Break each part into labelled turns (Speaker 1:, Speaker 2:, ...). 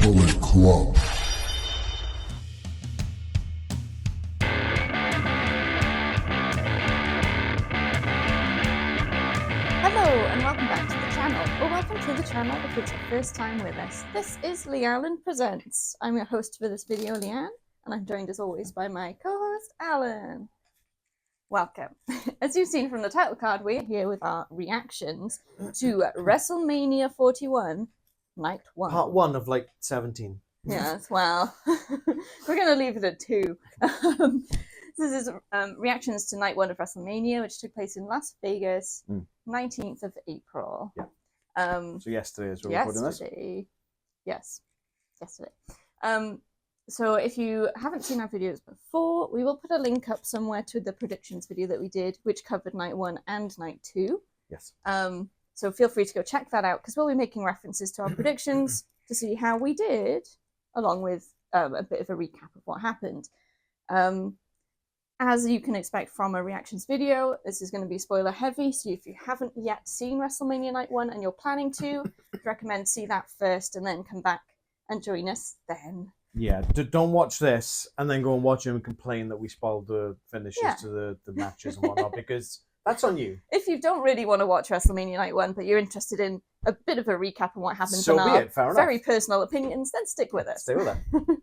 Speaker 1: Bullet Club.
Speaker 2: Hello and welcome back to the channel, or welcome to the channel if it's your first time with us. This is Leanne Presents. I'm your host for this video, Leanne, and I'm joined as always by my co-host, Alan. Welcome. As you've seen from the title card, we're here with our reactions to WrestleMania 41, Night 1.
Speaker 3: Part 1 of like 17.
Speaker 2: Yes, well, we're going to leave it at 2. This is reactions to Night 1 of WrestleMania, which took place in Las Vegas, 19th of April.
Speaker 3: Yeah. So yesterday as we're recording this?
Speaker 2: Yes, yesterday. So if you haven't seen our videos before, we will put a link up somewhere to the predictions video that we did, which covered Night 1 and Night 2.
Speaker 3: Yes.
Speaker 2: So feel free to go check that out, because we'll be making references to our predictions to see how we did, along with a bit of a recap of what happened. As you can expect from a reactions video, this is going to be spoiler heavy, so if you haven't yet seen WrestleMania Night 1 and you're planning to, I'd recommend see that first and then come back and join us then.
Speaker 3: Yeah, don't watch this and then go and watch it and complain that we spoiled the finishes to the matches and whatnot, because that's on you.
Speaker 2: If you don't really want to watch WrestleMania Night 1, but you're interested in a bit of a recap on what happened
Speaker 3: So
Speaker 2: and
Speaker 3: be
Speaker 2: our
Speaker 3: it, fair enough.
Speaker 2: very personal opinions, then stick with us.
Speaker 3: Stay with it.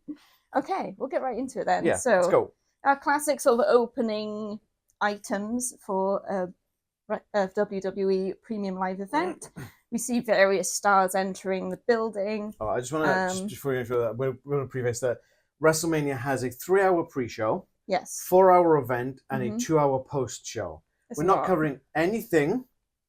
Speaker 2: Okay, we'll get right into it then.
Speaker 3: Yeah,
Speaker 2: so,
Speaker 3: let's go.
Speaker 2: Our classic sort of opening items for a WWE Premium Live event. We see various stars entering the building.
Speaker 3: Oh, I just want to, just before we go through that, we're going to preface that WrestleMania has a 3-hour pre-show,
Speaker 2: Yes.
Speaker 3: 4-hour event, and a 2-hour post-show.
Speaker 2: That's
Speaker 3: We're
Speaker 2: a
Speaker 3: not
Speaker 2: lot.
Speaker 3: covering anything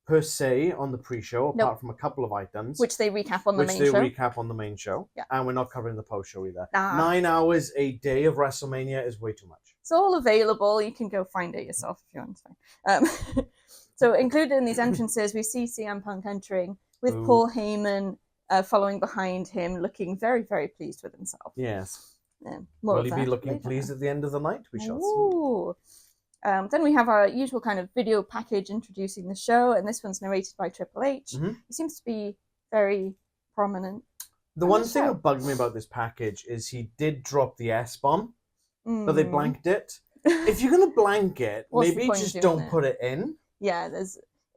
Speaker 3: per se on the pre-show, apart from a couple of items.
Speaker 2: Which they recap on the main show.
Speaker 3: Which they recap on the main show.
Speaker 2: Yeah.
Speaker 3: And we're not covering the post-show either.
Speaker 2: Nah.
Speaker 3: 9 hours a day of WrestleMania is way too much.
Speaker 2: It's all available. You can go find it yourself if you want. So included in these entrances, we see CM Punk entering with Paul Heyman following behind him, looking very, very pleased with himself.
Speaker 3: Yes.
Speaker 2: More
Speaker 3: Will
Speaker 2: of
Speaker 3: he
Speaker 2: that
Speaker 3: be looking
Speaker 2: later.
Speaker 3: pleased at the end of the night? We shall see.
Speaker 2: Ooh. Then we have our usual kind of video package introducing the show, and this one's narrated by Triple H. He seems to be very prominent.
Speaker 3: The one thing that bugged me about this package is he did drop the S-bomb, but they blanked it. If you're going to blank it, maybe just don't put it in.
Speaker 2: Yeah,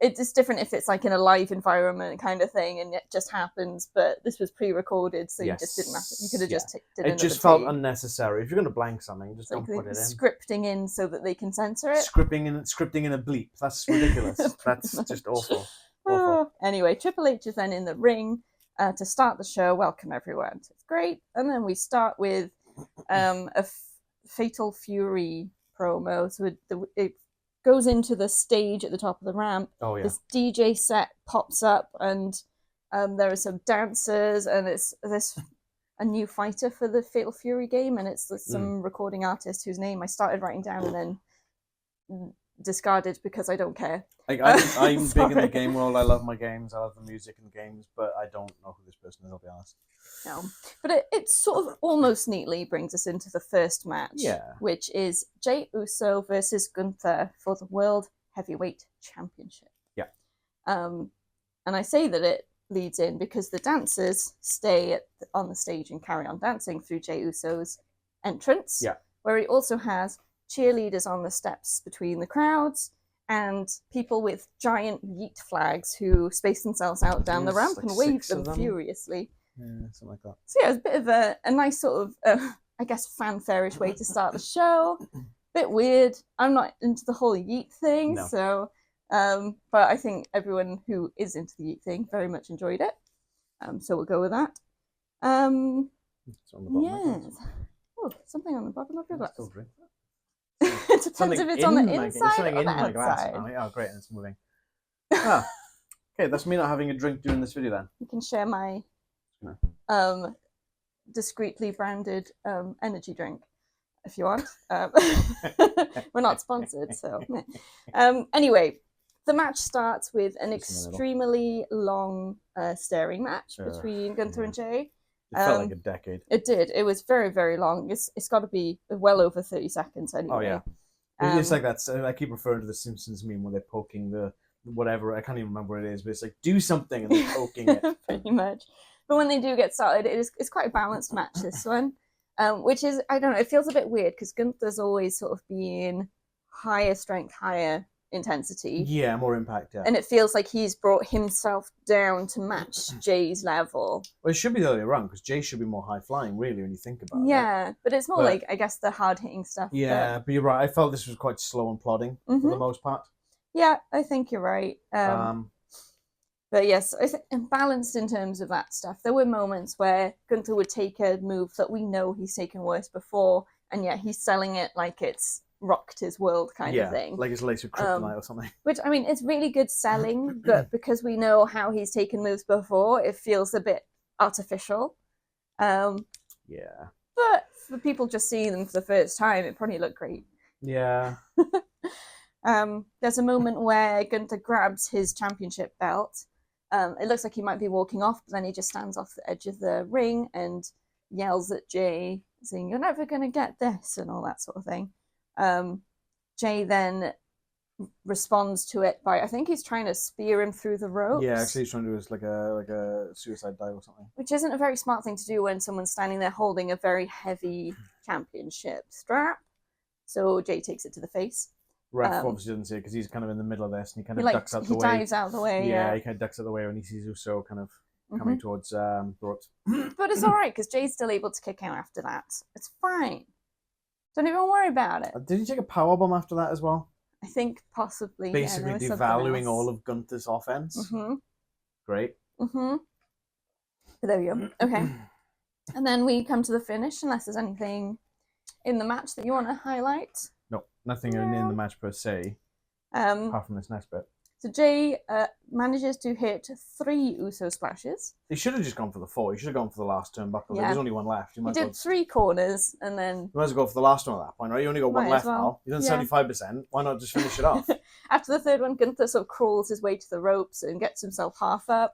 Speaker 2: it's different if it's like in a live environment kind of thing and it just happens, but this was pre-recorded, so you just didn't have to, you could have just did
Speaker 3: it just felt unnecessary. If you're going to blank something, just don't put it in.
Speaker 2: Scripting in so that they can censor it.
Speaker 3: Scripting in a bleep. That's ridiculous. That's just awful. Awful.
Speaker 2: Anyway, Triple H is then in the ring to start the show. Welcome everyone. So it's great. And then we start with a Fatal Fury promo. So it goes into the stage at the top of the ramp.
Speaker 3: Oh, yeah.
Speaker 2: This DJ set pops up, and there are some dancers, and it's a new fighter for the Fatal Fury game, and it's some recording artist whose name I started writing down and then discarded because I don't care.
Speaker 3: I'm big in the game world. I love my games. I love the music in the games, but I don't know who this person is, I'll be honest.
Speaker 2: No, but it sort of almost neatly brings us into the first match, which is Jey Uso versus Gunther for the World Heavyweight Championship.
Speaker 3: Yeah.
Speaker 2: And I say that it leads in because the dancers stay on the stage and carry on dancing through Jey Uso's entrance, where he also has cheerleaders on the steps between the crowds and people with giant yeet flags who space themselves out down the ramp and wave them furiously.
Speaker 3: Yeah, something like that.
Speaker 2: So yeah, it's a bit of a nice sort of, I guess, fanfare-ish way to start the show. Bit weird. I'm not into the whole yeet thing, so, but I think everyone who is into the yeet thing very much enjoyed it. So we'll go with that.
Speaker 3: It's on the bottom.
Speaker 2: Oh, something on the bottom of your glass.
Speaker 3: It
Speaker 2: depends if it's on the inside or the outside.
Speaker 3: Oh, great, and it's moving. Okay, that's me not having a drink during this video then.
Speaker 2: You can share my discreetly branded energy drink if you want. We're not sponsored, so. Anyway, the match starts with an extremely long staring match between Gunther and Jey.
Speaker 3: It felt like a decade.
Speaker 2: It did. It was very, very long. It's got to be well over 30 seconds anyway.
Speaker 3: Oh, yeah. It's like that. I keep referring to the Simpsons meme where they're poking the whatever. I can't even remember what it is, but it's like, do something, and they're poking it.
Speaker 2: Pretty much. But when they do get started, it's quite a balanced match, this one. Which is, I don't know, it feels a bit weird because Gunther's always sort of been higher strength, higher intensity.
Speaker 3: Yeah, more impact, yeah.
Speaker 2: And it feels like he's brought himself down to match Jay's level.
Speaker 3: Well, it should be the other way around because Jay should be more high flying, really, when you think about it.
Speaker 2: Yeah, but it's more like, I guess, the hard hitting stuff.
Speaker 3: Yeah, but you're right. I felt this was quite slow and plodding for the most part.
Speaker 2: Yeah, I think you're right. But yes, I think balanced in terms of that stuff. There were moments where Gunther would take a move that we know he's taken worse before, and yet he's selling it like it's rocked his world kind of thing.
Speaker 3: Like it's laced with kryptonite or something.
Speaker 2: Which, I mean, it's really good selling, but because we know how he's taken moves before, it feels a bit artificial.
Speaker 3: Yeah.
Speaker 2: But for people just seeing them for the first time, it probably looked great.
Speaker 3: Yeah.
Speaker 2: There's a moment where Gunther grabs his championship belt. It looks like he might be walking off, but then he just stands off the edge of the ring and yells at Jay, saying, "You're never going to get this," and all that sort of thing. Jay then responds to it by, I think he's trying to spear him through the ropes.
Speaker 3: Yeah, actually he's trying to do this like a suicide dive or something.
Speaker 2: Which isn't a very smart thing to do when someone's standing there holding a very heavy championship strap. So Jay takes it to the face.
Speaker 3: Ref obviously doesn't see it because he's kind of in the middle of this and he kind of ducks out the way.
Speaker 2: He dives out of the way.
Speaker 3: Yeah, he kind of ducks out the way when he sees Uso kind of coming towards the ropes.
Speaker 2: But it's all right because Jay's still able to kick out after that. It's fine. Don't even worry about it.
Speaker 3: Did he take a powerbomb after that as well?
Speaker 2: I think possibly.
Speaker 3: Basically devaluing all of Gunther's offense. Great.
Speaker 2: But there we go. Okay. And then we come to the finish, unless there's anything in the match that you want to highlight.
Speaker 3: No, nothing in the match per se, apart from this next bit.
Speaker 2: So Jay manages to hit 3 Uso splashes.
Speaker 3: He should have just gone for the 4. He should have gone for the last turnbuckle. Yeah. There was only one left.
Speaker 2: He did 3 corners and then...
Speaker 3: You might as well go for the last one at that point, right? You only got one left now. You've done 75%. Why not just finish it off?
Speaker 2: After the third one, Gunther sort of crawls his way to the ropes and gets himself half up,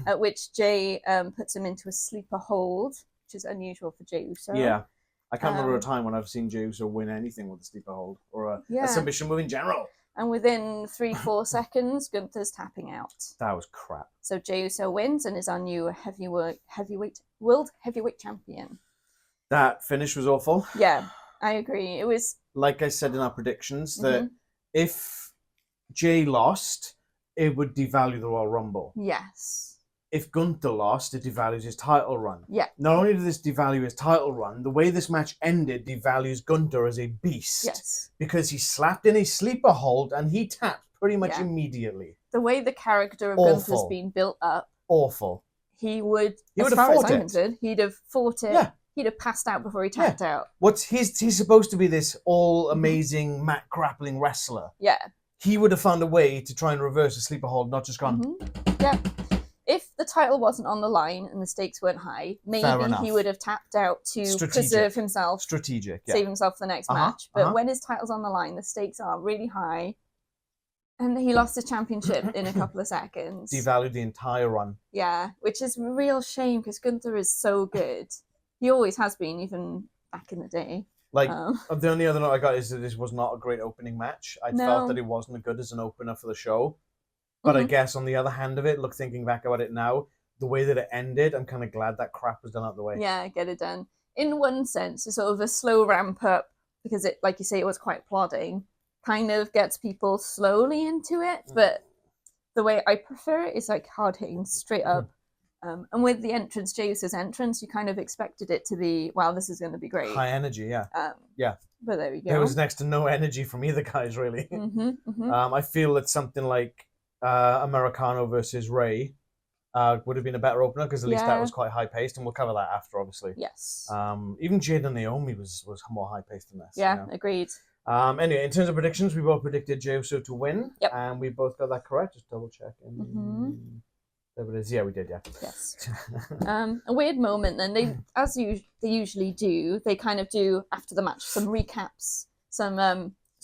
Speaker 2: at which Jay puts him into a sleeper hold, which is unusual for Jey Uso.
Speaker 3: Yeah. I can't remember a time when I've seen Jey Uso win anything with a sleeper hold or a submission move in general. And
Speaker 2: within 3-4 seconds, Gunther's tapping out.
Speaker 3: That was crap.
Speaker 2: So Jey Uso wins and is our new world heavyweight champion.
Speaker 3: That finish was awful.
Speaker 2: Yeah, I agree. It was...
Speaker 3: Like I said in our predictions, that if Jay lost, it would devalue the Royal Rumble.
Speaker 2: Yes.
Speaker 3: If Gunther lost, it devalues his title run.
Speaker 2: Yeah.
Speaker 3: Not only did this devalue his title run, the way this match ended devalues Gunther as a beast.
Speaker 2: Yes.
Speaker 3: Because he slapped in a sleeper hold and he tapped pretty much immediately.
Speaker 2: The way the character of Gunther's been built up.
Speaker 3: Awful.
Speaker 2: He would
Speaker 3: have fought
Speaker 2: it. He'd have fought it. Yeah. He'd have passed out before he tapped out.
Speaker 3: He's supposed to be this all-amazing mat grappling wrestler.
Speaker 2: Yeah.
Speaker 3: He would have found a way to try and reverse a sleeper hold, not just gone...
Speaker 2: Yeah. If the title wasn't on the line and the stakes weren't high, maybe he would have tapped out to preserve himself.
Speaker 3: Strategic,
Speaker 2: save himself for the next match. But when his title's on the line, the stakes are really high. And he lost his championship in a couple of seconds.
Speaker 3: Devalued the entire run.
Speaker 2: Yeah, which is a real shame because Gunther is so good. He always has been, even back in the day.
Speaker 3: Like, the only other note I got is that this was not a great opening match. I felt that it wasn't as good as an opener for the show. But I guess on the other hand of it, thinking back about it now, the way that it ended, I'm kind of glad that crap was done out of the way.
Speaker 2: Yeah, get it done. In one sense, it's sort of a slow ramp up because it, like you say, it was quite plodding. Kind of gets people slowly into it, but the way I prefer it is like hard hitting, straight up. And with the entrance, Jey Uso's entrance, you kind of expected it to be, wow, this is going to be great.
Speaker 3: High energy, yeah. Yeah.
Speaker 2: But there we go.
Speaker 3: There was next to no energy from either guys, really. I feel that something like Americano versus Rhea would have been a better opener because at least that was quite high paced, and we'll cover that after, obviously.
Speaker 2: Yes.
Speaker 3: Even Jade and Naomi was more high paced than this.
Speaker 2: Yeah, agreed.
Speaker 3: Anyway, in terms of predictions, we both predicted Jey Uso to win, and we both got that correct. Just double check. There it is. Yeah, we did. Yeah.
Speaker 2: Yes. A weird moment. Then they usually do. They kind of do after the match some recaps, some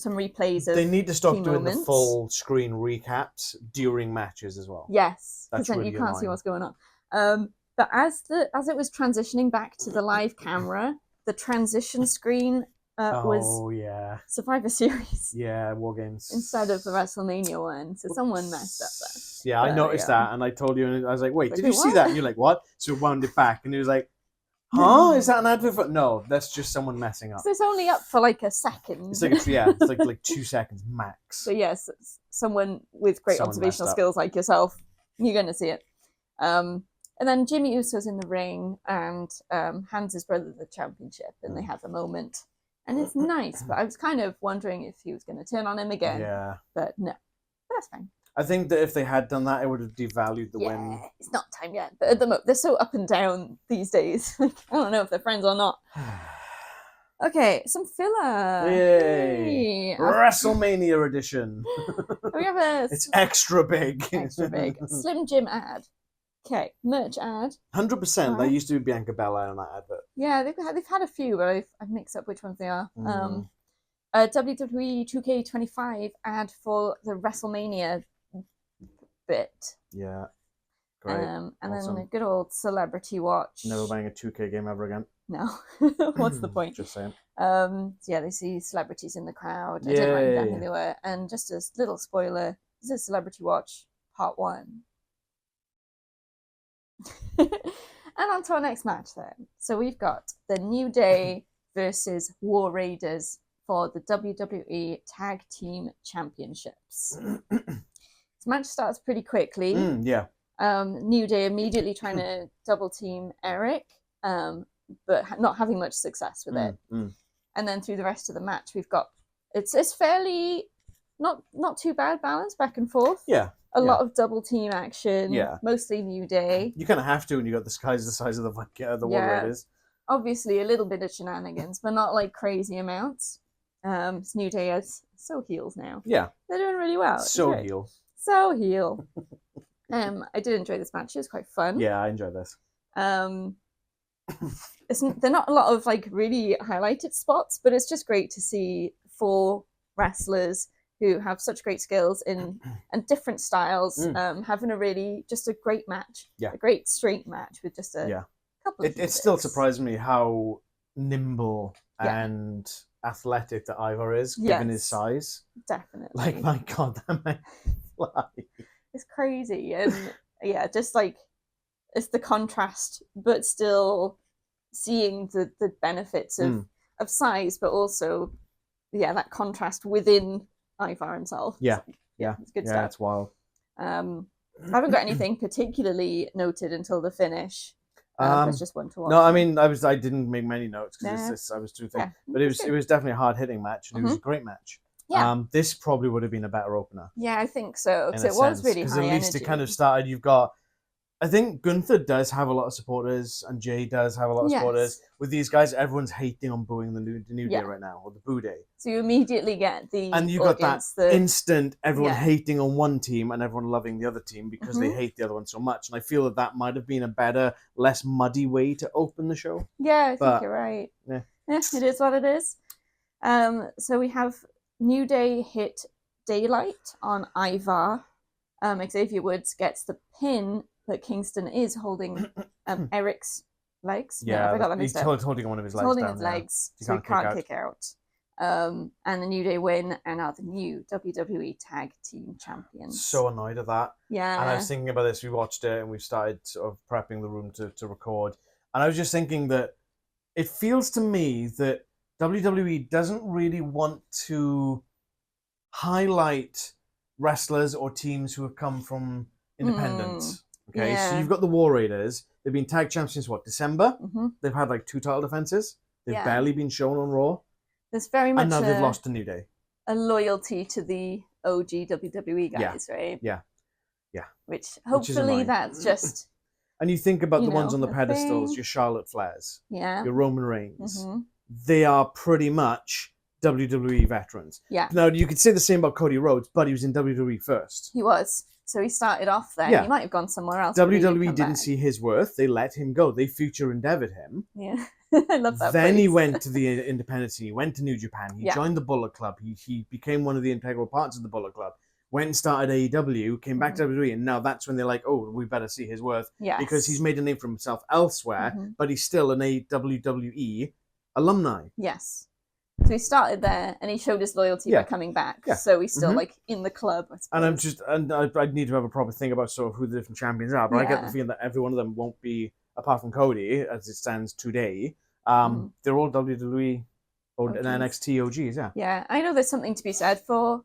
Speaker 2: replays of.
Speaker 3: They need to stop doing
Speaker 2: moments.
Speaker 3: The full screen recaps during matches as well.
Speaker 2: Yes, because then
Speaker 3: really
Speaker 2: you can't
Speaker 3: annoying.
Speaker 2: see what's going on. But as it was transitioning back to the live camera, the transition screen was
Speaker 3: yeah.
Speaker 2: Survivor Series.
Speaker 3: Yeah, War Games.
Speaker 2: Instead of the WrestleMania one. So someone messed up there.
Speaker 3: Yeah, I noticed that, and I told you, and I was like, wait, did you see that? And you're like, what? So we wound it back, and he was like, huh? Is that an advert for... No, that's just someone messing up.
Speaker 2: So it's only up for like a second.
Speaker 3: It's like, it's like 2 seconds max.
Speaker 2: But yes, someone with great observational skills like yourself, you're going to see it. And then Jimmy Uso's in the ring and hands his brother the championship, and they have a moment. And it's nice, but I was kind of wondering if he was going to turn on him again.
Speaker 3: Yeah.
Speaker 2: But no, that's fine.
Speaker 3: I think that if they had done that, it would have devalued the win.
Speaker 2: It's not time yet. But at the moment, they're so up and down these days. I don't know if they're friends or not. Okay, some filler.
Speaker 3: Yay! WrestleMania edition.
Speaker 2: We have a...
Speaker 3: It's extra big.
Speaker 2: Extra big. Slim Jim ad. Okay, merch ad.
Speaker 3: 100%. There used to be Bianca Belair on that advert.
Speaker 2: Yeah, they've had a few, but I've mixed up which ones they are. WWE 2K25 ad for the WrestleMania bit.
Speaker 3: Yeah, great.
Speaker 2: And then a good old celebrity watch.
Speaker 3: Never buying a 2K game ever again.
Speaker 2: No, what's the point?
Speaker 3: Just saying.
Speaker 2: So yeah, they see celebrities in the crowd. I didn't write down who they were. And just a little spoiler: this is Celebrity Watch Part 1. And on to our next match then. So we've got the New Day versus War Raiders for the WWE Tag Team Championships. This match starts pretty quickly.
Speaker 3: Yeah.
Speaker 2: New Day immediately trying to double team Eric, but not having much success with it. And then through the rest of the match, we've got it's fairly not too bad balance back and forth.
Speaker 3: Yeah.
Speaker 2: A lot of double team action.
Speaker 3: Yeah.
Speaker 2: Mostly New Day.
Speaker 3: You kind of have to when you got the guys the size of the War Raiders.
Speaker 2: Obviously, a little bit of shenanigans, but not like crazy amounts. New Day is so heels now.
Speaker 3: Yeah.
Speaker 2: They're doing really well.
Speaker 3: So heel.
Speaker 2: So heel. I did enjoy this match. It was quite fun.
Speaker 3: Yeah, I enjoyed this.
Speaker 2: They're not a lot of like really highlighted spots, but it's just great to see 4 wrestlers who have such great skills and different styles having just a great match. Yeah. A great straight match with just a couple of
Speaker 3: It still surprised me how nimble and athletic that Ivar is, given his size.
Speaker 2: Definitely.
Speaker 3: Like, my God, that man fly.
Speaker 2: It's crazy. And just like it's the contrast, but still seeing the benefits of size, but also that contrast within Ivar himself.
Speaker 3: Yeah.
Speaker 2: It's good stuff.
Speaker 3: Yeah, it's wild.
Speaker 2: I haven't got anything particularly noted until the finish. There's just one to watch.
Speaker 3: No, I mean, I didn't make many notes because I was too thin. But it was definitely a hard hitting match, and it was a great match. Yeah. This probably would have been a better opener.
Speaker 2: Yeah, I think so. Because it was really high energy. Because
Speaker 3: at least it kind of started. You've got, I think Gunther does have a lot of supporters, and Jade does have a lot of supporters. With these guys, everyone's hating on booing the New Day right now, or the Boo Day.
Speaker 2: So you immediately get the
Speaker 3: and you got that instant everyone hating on one team and everyone loving the other team because they hate the other one so much. And I feel that might have been a better, less muddy way to open the show.
Speaker 2: Yeah, I think you're right. Yeah, it is what it is. So we have New Day hit Daylight on Ivar. Xavier Woods gets the pin, but Kingston is holding Eric's legs.
Speaker 3: Yeah,
Speaker 2: I got that
Speaker 3: he's holding one of his legs.
Speaker 2: Holding his legs, so he can't kick out. And the New Day win and are the new WWE Tag Team Champions.
Speaker 3: So annoyed at that.
Speaker 2: Yeah.
Speaker 3: And I was thinking about this. We watched it and we started sort of prepping the room to record. And I was just thinking that it feels to me that WWE doesn't really want to highlight wrestlers or teams who have come from independence. Okay, so you've got the War Raiders. They've been tag champions since what, December? They've had like 2 title defenses. They've barely been shown on Raw.
Speaker 2: There's very much
Speaker 3: and now they've lost to New Day.
Speaker 2: A loyalty to the OG WWE guys, right?
Speaker 3: Yeah.
Speaker 2: Which hopefully that's just...
Speaker 3: And you think about the ones on the pedestals, your Charlotte Flairs, your Roman Reigns. They are pretty much WWE veterans.
Speaker 2: Yeah.
Speaker 3: Now, you could say the same about Cody Rhodes, but he was in WWE first.
Speaker 2: He was. So he started off there. Yeah. He might have gone somewhere else.
Speaker 3: WWE didn't see his worth. They let him go. They future endeavored him.
Speaker 2: Yeah. I love that.
Speaker 3: Then he went to the independent scene. He went to New Japan. He joined the Bullet Club. He became one of the integral parts of the Bullet Club. Went and started AEW, came back to WWE, and now that's when they're like, oh, we better see his worth.
Speaker 2: Yes.
Speaker 3: Because he's made a name for himself elsewhere, but he's still an WWE alumni.
Speaker 2: Yes. So he started there, and he showed his loyalty by coming back.
Speaker 3: Yeah.
Speaker 2: So he's still like in the club. I suppose.
Speaker 3: And I need to have a proper think about sort of who the different champions are. But I get the feeling that every one of them won't be, apart from Cody, as it stands today. They're all WWE or NXT OGs. Yeah.
Speaker 2: Yeah, I know there's something to be said for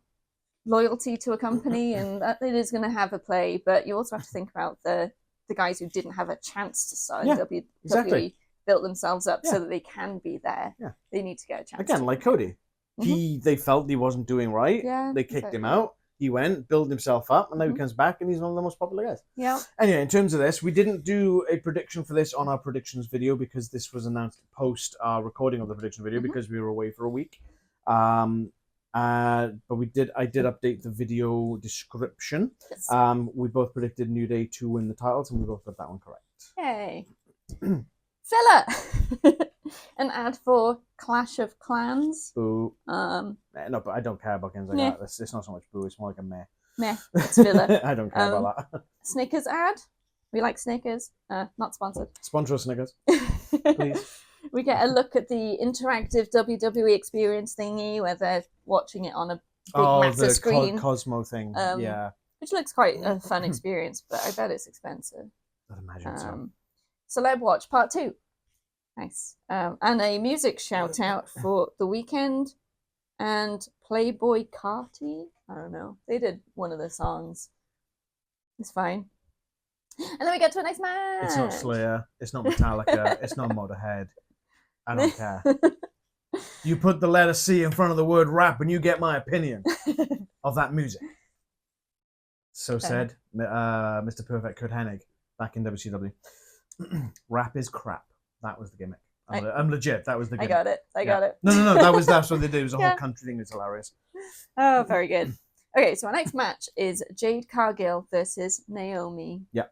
Speaker 2: loyalty to a company, and that it is going to have a play. But you also have to think about the guys who didn't have a chance to start in WWE.
Speaker 3: Exactly.
Speaker 2: Built themselves up so that they can be there.
Speaker 3: Yeah.
Speaker 2: They need to get a chance.
Speaker 3: Again, like Cody. They felt he wasn't doing right.
Speaker 2: Yeah,
Speaker 3: they kicked him out. He went, built himself up, and now he comes back, and he's one of the most popular guys.
Speaker 2: Yeah.
Speaker 3: Anyway, in terms of this, we didn't do a prediction for this on our predictions video because this was announced post our recording of the prediction video because we were away for a week. But I did update the video description.
Speaker 2: Yes.
Speaker 3: We both predicted New Day to win the titles, and we both got that one correct.
Speaker 2: Yay. Filler! An ad for Clash of Clans.
Speaker 3: Boo. No, but I don't care about games like that. It's not so much boo, it's more like a meh.
Speaker 2: Meh. It's filler.
Speaker 3: I don't care about that.
Speaker 2: Snickers ad. We like Snickers. Not sponsored.
Speaker 3: Sponsor us, Snickers. Please.
Speaker 2: We get a look at the interactive WWE experience thingy where they're watching it on a big massive screen.
Speaker 3: Cosmo thing. Yeah.
Speaker 2: Which looks quite a fun experience, but I bet it's expensive.
Speaker 3: I'd imagine so.
Speaker 2: Celeb Watch Part 2. Nice. And a music shout out for The Weeknd and Playboy Carti. I don't know. They did one of the songs. It's fine. And then we get to a next match.
Speaker 3: It's not Slayer. It's not Metallica. It's not Motorhead. I don't care. You put the letter C in front of the word rap and you get my opinion of that music. So said Mr. Perfect Kurt Hennig back in WCW. Rap is crap. That was the gimmick. I'm legit. That was the gimmick.
Speaker 2: I got it.
Speaker 3: No. That's what they did. It was a whole country thing. It's hilarious.
Speaker 2: Oh, very good. Okay, so our next match is Jade Cargill versus Naomi.
Speaker 3: Yeah.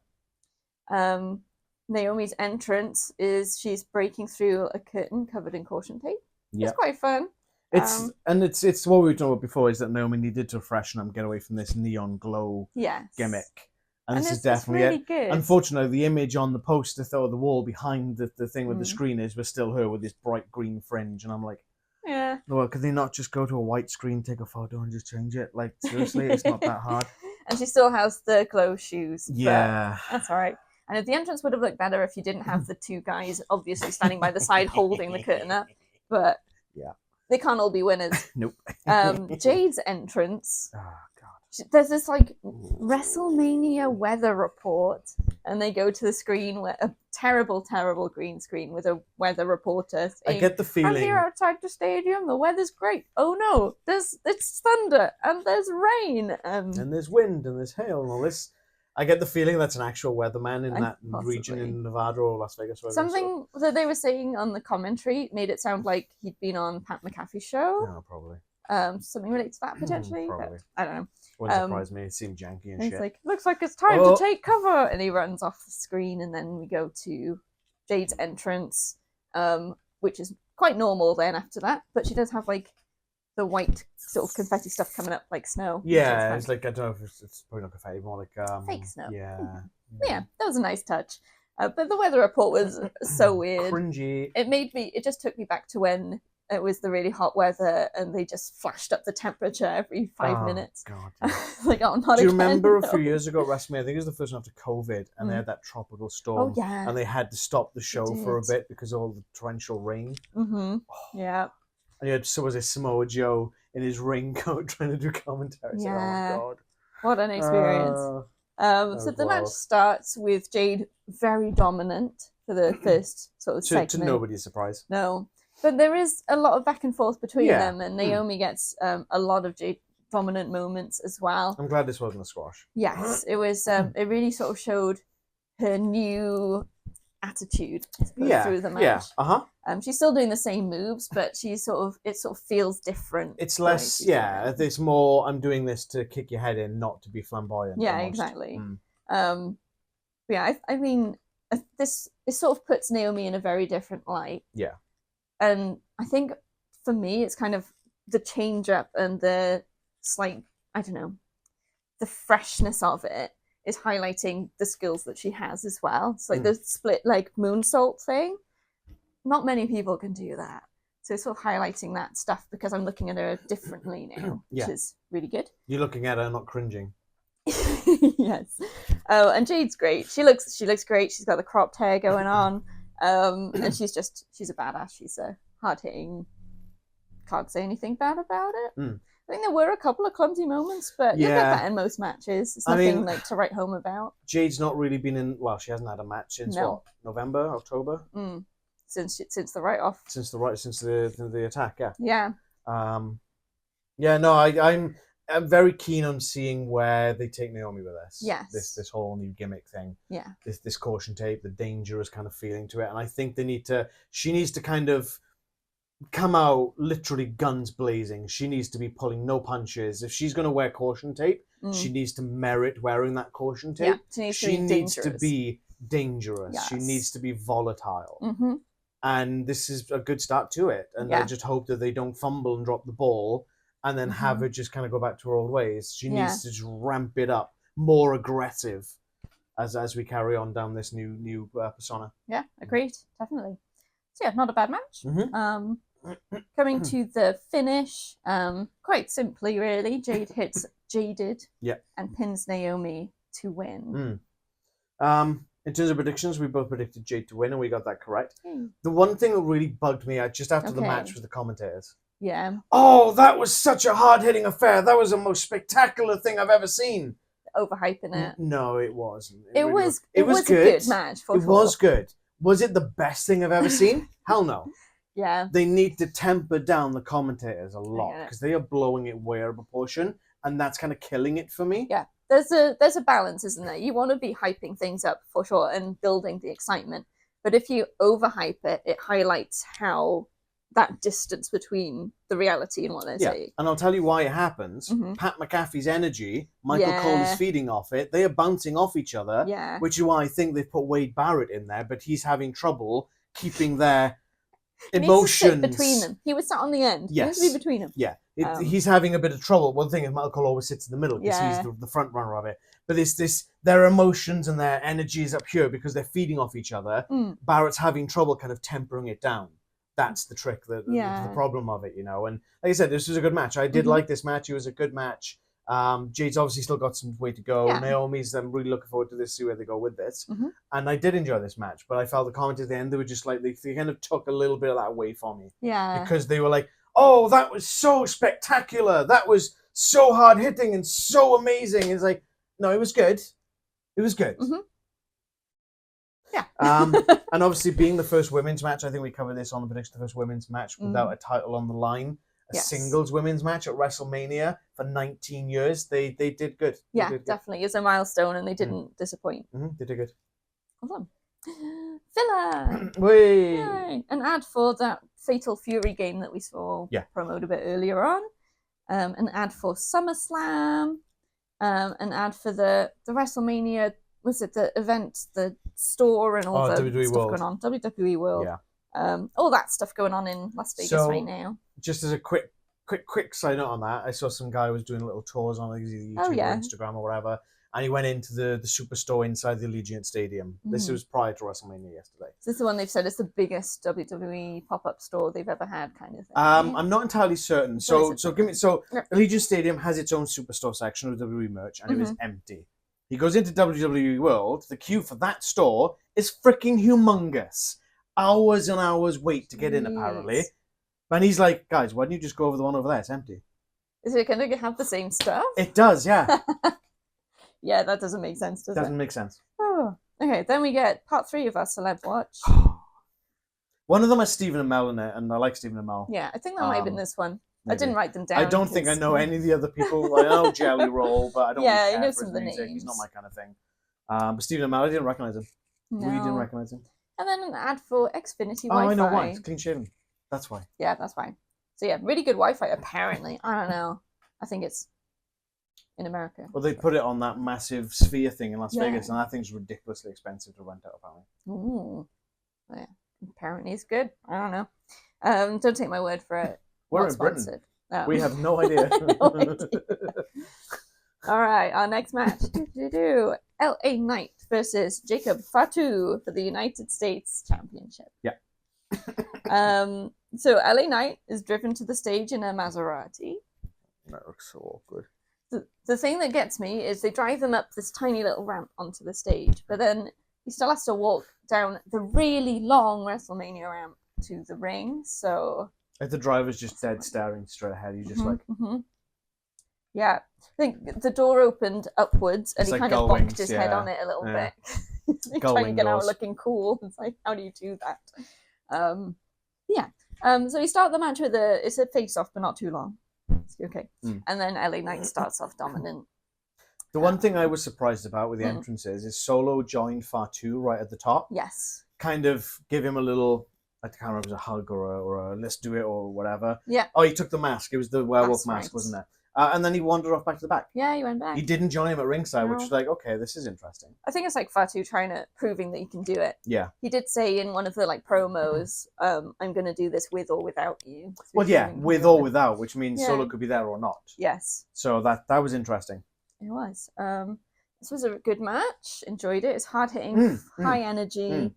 Speaker 2: Naomi's entrance is she's breaking through a curtain covered in caution tape.
Speaker 3: Yeah.
Speaker 2: It's quite fun.
Speaker 3: It's what we were talking about before is that Naomi needed to freshen up, get away from this neon glow gimmick. And this is definitely
Speaker 2: really good.
Speaker 3: Unfortunately, the image on the poster, the wall behind the thing with the screen was still her with this bright green fringe. And I'm like, well, could they not just go to a white screen, take a photo, and just change it? Like, seriously, it's not that hard.
Speaker 2: And she still has the glow shoes.
Speaker 3: Yeah.
Speaker 2: That's all right. And if the entrance would have looked better if you didn't have the two guys obviously standing by the side holding the curtain up. But they can't all be winners.
Speaker 3: Nope.
Speaker 2: Jade's entrance.
Speaker 3: Oh, God.
Speaker 2: There's this like WrestleMania weather report, and they go to the screen where a terrible green screen with a weather reporter saying,
Speaker 3: I get the feeling.
Speaker 2: I'm here outside the stadium. The weather's great. Oh no, it's thunder and there's rain and
Speaker 3: there's wind and there's hail and all this. I get the feeling that's an actual weatherman in that region in Nevada or Las Vegas.
Speaker 2: Something that they were saying on the commentary made it sound like he'd been on Pat McAfee's show.
Speaker 3: No, probably.
Speaker 2: Something related to that potentially.
Speaker 3: Probably.
Speaker 2: I don't know.
Speaker 3: Wouldn't surprise me. It seemed janky and shit.
Speaker 2: He's like, looks like it's time to take cover, and he runs off the screen, and then we go to Jade's entrance, which is quite normal then after that, but she does have like the white sort of confetti stuff coming up like snow.
Speaker 3: Yeah, it's like, I don't know if it's probably not confetti, more like
Speaker 2: fake snow.
Speaker 3: Yeah.
Speaker 2: Yeah, that was a nice touch. But the weather report was so weird.
Speaker 3: Cringy.
Speaker 2: It just took me back to when it was the really hot weather and they just flashed up the temperature every 5 minutes.
Speaker 3: God.
Speaker 2: Like, oh, not
Speaker 3: Do you
Speaker 2: again,
Speaker 3: remember
Speaker 2: no.
Speaker 3: a few years ago at WrestleMania? I think it was the first one after COVID, and they had that tropical storm.
Speaker 2: Oh, yeah.
Speaker 3: And they had to stop the show for a bit because of all the torrential rain.
Speaker 2: Mm-hmm. Yeah.
Speaker 3: And you had Samoa Joe in his raincoat trying to do commentary.
Speaker 2: Yeah.
Speaker 3: Like, oh, my God.
Speaker 2: What an experience. So the match starts with Jade very dominant for the first sort of segment.
Speaker 3: To nobody's surprise.
Speaker 2: No. But there is a lot of back and forth between them, and Naomi gets a lot of Jade dominant moments as well.
Speaker 3: I'm glad this wasn't a squash.
Speaker 2: Yes, it was. It really sort of showed her new attitude through the match.
Speaker 3: Yeah,
Speaker 2: she's still doing the same moves, but it sort of feels different.
Speaker 3: It's less, it's more, I'm doing this to kick your head in, not to be flamboyant.
Speaker 2: Yeah,
Speaker 3: almost.
Speaker 2: exactly. I mean, this sort of puts Naomi in a very different light.
Speaker 3: Yeah.
Speaker 2: And I think for me, it's kind of the change up and the slight, I don't know, the freshness of it is highlighting the skills that she has as well. It's like the split like moonsault thing. Not many people can do that. So it's sort of highlighting that stuff because I'm looking at her differently now, which is really good.
Speaker 3: You're looking at her, not cringing.
Speaker 2: Yes. Oh, and Jade's great. She looks great. She's got the cropped hair going on, and she's a badass. She's a hard hitting. Can't say anything bad about it. I think there were a couple of clumsy moments, but you get that in most matches. It's nothing like to write home about.
Speaker 3: Jade's not really been in. Well, she hasn't had a match since what? November, October.
Speaker 2: Since the write off.
Speaker 3: Since the attack, yeah.
Speaker 2: Yeah.
Speaker 3: No, I'm very keen on seeing where they take Naomi with this.
Speaker 2: Yes.
Speaker 3: This whole new gimmick thing.
Speaker 2: Yeah.
Speaker 3: This caution tape, the dangerous kind of feeling to it, and I think she needs to kind of come out literally guns blazing. She needs to be pulling no punches. If she's going to wear caution tape, she needs to merit wearing that caution tape.
Speaker 2: Yeah,
Speaker 3: she needs to be dangerous. Yes. She needs to be volatile. And this is a good start to it. And I just hope that they don't fumble and drop the ball and then have her just kind of go back to her old ways. She needs to just ramp it up, more aggressive as we carry on down this new persona.
Speaker 2: Yeah, agreed, definitely. So yeah, not a bad match. Coming to the finish, quite simply, really, Jade hits Jaded and pins Naomi to win.
Speaker 3: In terms of predictions, we both predicted Jade to win, and we got that correct. The one thing that really bugged me just after the match was the commentators.
Speaker 2: Yeah.
Speaker 3: Oh, that was such a hard-hitting affair. That was the most spectacular thing I've ever seen.
Speaker 2: Overhyping it.
Speaker 3: No, it wasn't.
Speaker 2: It really was a good match.
Speaker 3: It was good. Was it the best thing I've ever seen? Hell no.
Speaker 2: Yeah.
Speaker 3: They need to temper down the commentators a lot because they are blowing it way out of proportion, and that's kind of killing it for me.
Speaker 2: Yeah. There's a balance, isn't there? You want to be hyping things up for sure and building the excitement. But if you overhype it, it highlights how that distance between the reality and what they're saying.
Speaker 3: And I'll tell you why it happens. Pat McAfee's energy, Michael Cole is feeding off it. They are bouncing off each other, which is why I think they've put Wade Barrett in there, but he's having trouble keeping their emotions
Speaker 2: between them. He was sat on the end.
Speaker 3: Yes.
Speaker 2: He has to be between them.
Speaker 3: Yeah. He's having a bit of trouble. One thing is Michael Cole always sits in the middle because he's the front runner of it. But their emotions and their energy is up here because they're feeding off each other. Barrett's having trouble kind of tempering it down. That's the trick, the problem of it, you know. And like I said, this was a good match. I did like this match. It was a good match. Jade's obviously still got some way to go. Yeah. Naomi's, I'm really looking forward to this, see where they go with this. And I did enjoy this match, but I felt the comments at the end, they were just like, they kind of took a little bit of that away from me.
Speaker 2: Yeah.
Speaker 3: Because they were like, oh, that was so spectacular. That was so hard hitting and so amazing. It's like, no, it was good. It was good.
Speaker 2: Yeah.
Speaker 3: And obviously being the first women's match, I think we covered this on the prediction, the first women's match without a title on the line. Singles women's match at WrestleMania for 19 years. They did good.
Speaker 2: Yeah,
Speaker 3: did
Speaker 2: definitely. It's a milestone and they didn't disappoint.
Speaker 3: They did good.
Speaker 2: Hold on. Filler!
Speaker 3: Yay!
Speaker 2: An ad for that Fatal Fury game that we saw promoted a bit earlier on. An ad for SummerSlam. An ad for the WrestleMania, was it the event, the store and all the
Speaker 3: WWE
Speaker 2: stuff
Speaker 3: World.
Speaker 2: going on. WWE World.
Speaker 3: Yeah.
Speaker 2: All that stuff going on in Las Vegas right now.
Speaker 3: Just as a quick side note on that, I saw some guy was doing little tours on YouTube or Instagram or whatever, and he went into the superstore inside the Allegiant Stadium. This was prior to WrestleMania yesterday.
Speaker 2: Is this the one they've said is the biggest WWE pop-up store they've ever had, kind of thing?
Speaker 3: I'm not entirely certain. So Allegiant Stadium has its own superstore section of WWE merch, and it was empty. He goes into WWE World. The queue for that store is freaking humongous. Hours and hours wait to get in, apparently. And he's like, guys, why don't you just go over the one over there? It's empty.
Speaker 2: Is it going to have the same stuff?
Speaker 3: It does, yeah.
Speaker 2: Yeah, that doesn't make sense, does it?
Speaker 3: Doesn't make sense.
Speaker 2: Oh, okay. Then we get part 3 of our Celeb Watch.
Speaker 3: One of them has Stephen Amell in it, and I like Stephen Amell.
Speaker 2: Yeah, I think that might have been this one.
Speaker 3: Maybe.
Speaker 2: I didn't write them down.
Speaker 3: I don't think I know any of the other people. I know Jelly Roll, but I don't really care
Speaker 2: know
Speaker 3: for
Speaker 2: some
Speaker 3: his
Speaker 2: of the
Speaker 3: music.
Speaker 2: names.
Speaker 3: He's not my kind of thing. But Stephen Amell, I didn't recognize him.
Speaker 2: No.
Speaker 3: We didn't recognize him.
Speaker 2: And then an ad for Xfinity Wi-Fi.
Speaker 3: Oh, I know why. It's clean shaven. That's why.
Speaker 2: Yeah, that's why. So yeah, really good Wi-Fi, apparently. I don't know. I think it's in America.
Speaker 3: Well, they put it on that massive sphere thing in Las Vegas, and that thing's ridiculously expensive to rent out, apparently.
Speaker 2: Ooh. Yeah. Apparently it's good. I don't know. Don't take my word for it.
Speaker 3: We're
Speaker 2: Not
Speaker 3: in Britain.
Speaker 2: sponsored.
Speaker 3: We have no idea.
Speaker 2: No idea. All right, our next match. LA Knight versus Jacob Fatu for the United States Championship.
Speaker 3: Yeah.
Speaker 2: So LA Knight is driven to the stage in a Maserati.
Speaker 3: That looks so awkward.
Speaker 2: The thing that gets me is they drive him up this tiny little ramp onto the stage, but then he still has to walk down the really long WrestleMania ramp to the ring. So
Speaker 3: if the driver's just dead staring straight ahead, you just like.
Speaker 2: Yeah, I think the door opened upwards and he kind of bonked his head on it a little bit. He's trying to get out looking cool. It's like, how do you do that? So we start the match with it's a face-off, but not too long. Okay. And then LA Knight starts off dominant.
Speaker 3: The one thing I was surprised about with the entrances is Solo joined Fatu right at the top.
Speaker 2: Yes.
Speaker 3: Kind of give him a little, I can't remember if it was a hug or a let's do it or whatever.
Speaker 2: Yeah.
Speaker 3: Oh, he took the mask. It was the werewolf mask, wasn't it? And then he wandered off back to the back.
Speaker 2: Yeah, he went back.
Speaker 3: He didn't join him at ringside, which was like, okay, this is interesting.
Speaker 2: I think it's like Fatu proving that he can do it.
Speaker 3: Yeah.
Speaker 2: He did say in one of the promos, I'm going to do this with or without you. So
Speaker 3: well, yeah, with or without, which means Solo could be there or not.
Speaker 2: Yes.
Speaker 3: So that was interesting.
Speaker 2: It was. This was a good match. Enjoyed it. It's hard hitting, high energy.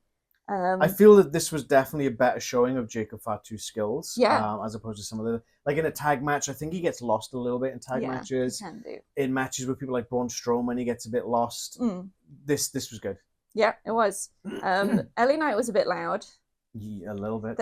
Speaker 3: I feel that this was definitely a better showing of Jacob Fatu's skills.
Speaker 2: Yeah.
Speaker 3: As opposed to some of the, like in a tag match, I think he gets lost a little bit in tag matches.
Speaker 2: He can do.
Speaker 3: In matches with people like Braun Strowman, he gets a bit lost. This was good.
Speaker 2: Yeah, it was. LA Knight was a bit loud.
Speaker 3: Yeah, a little bit.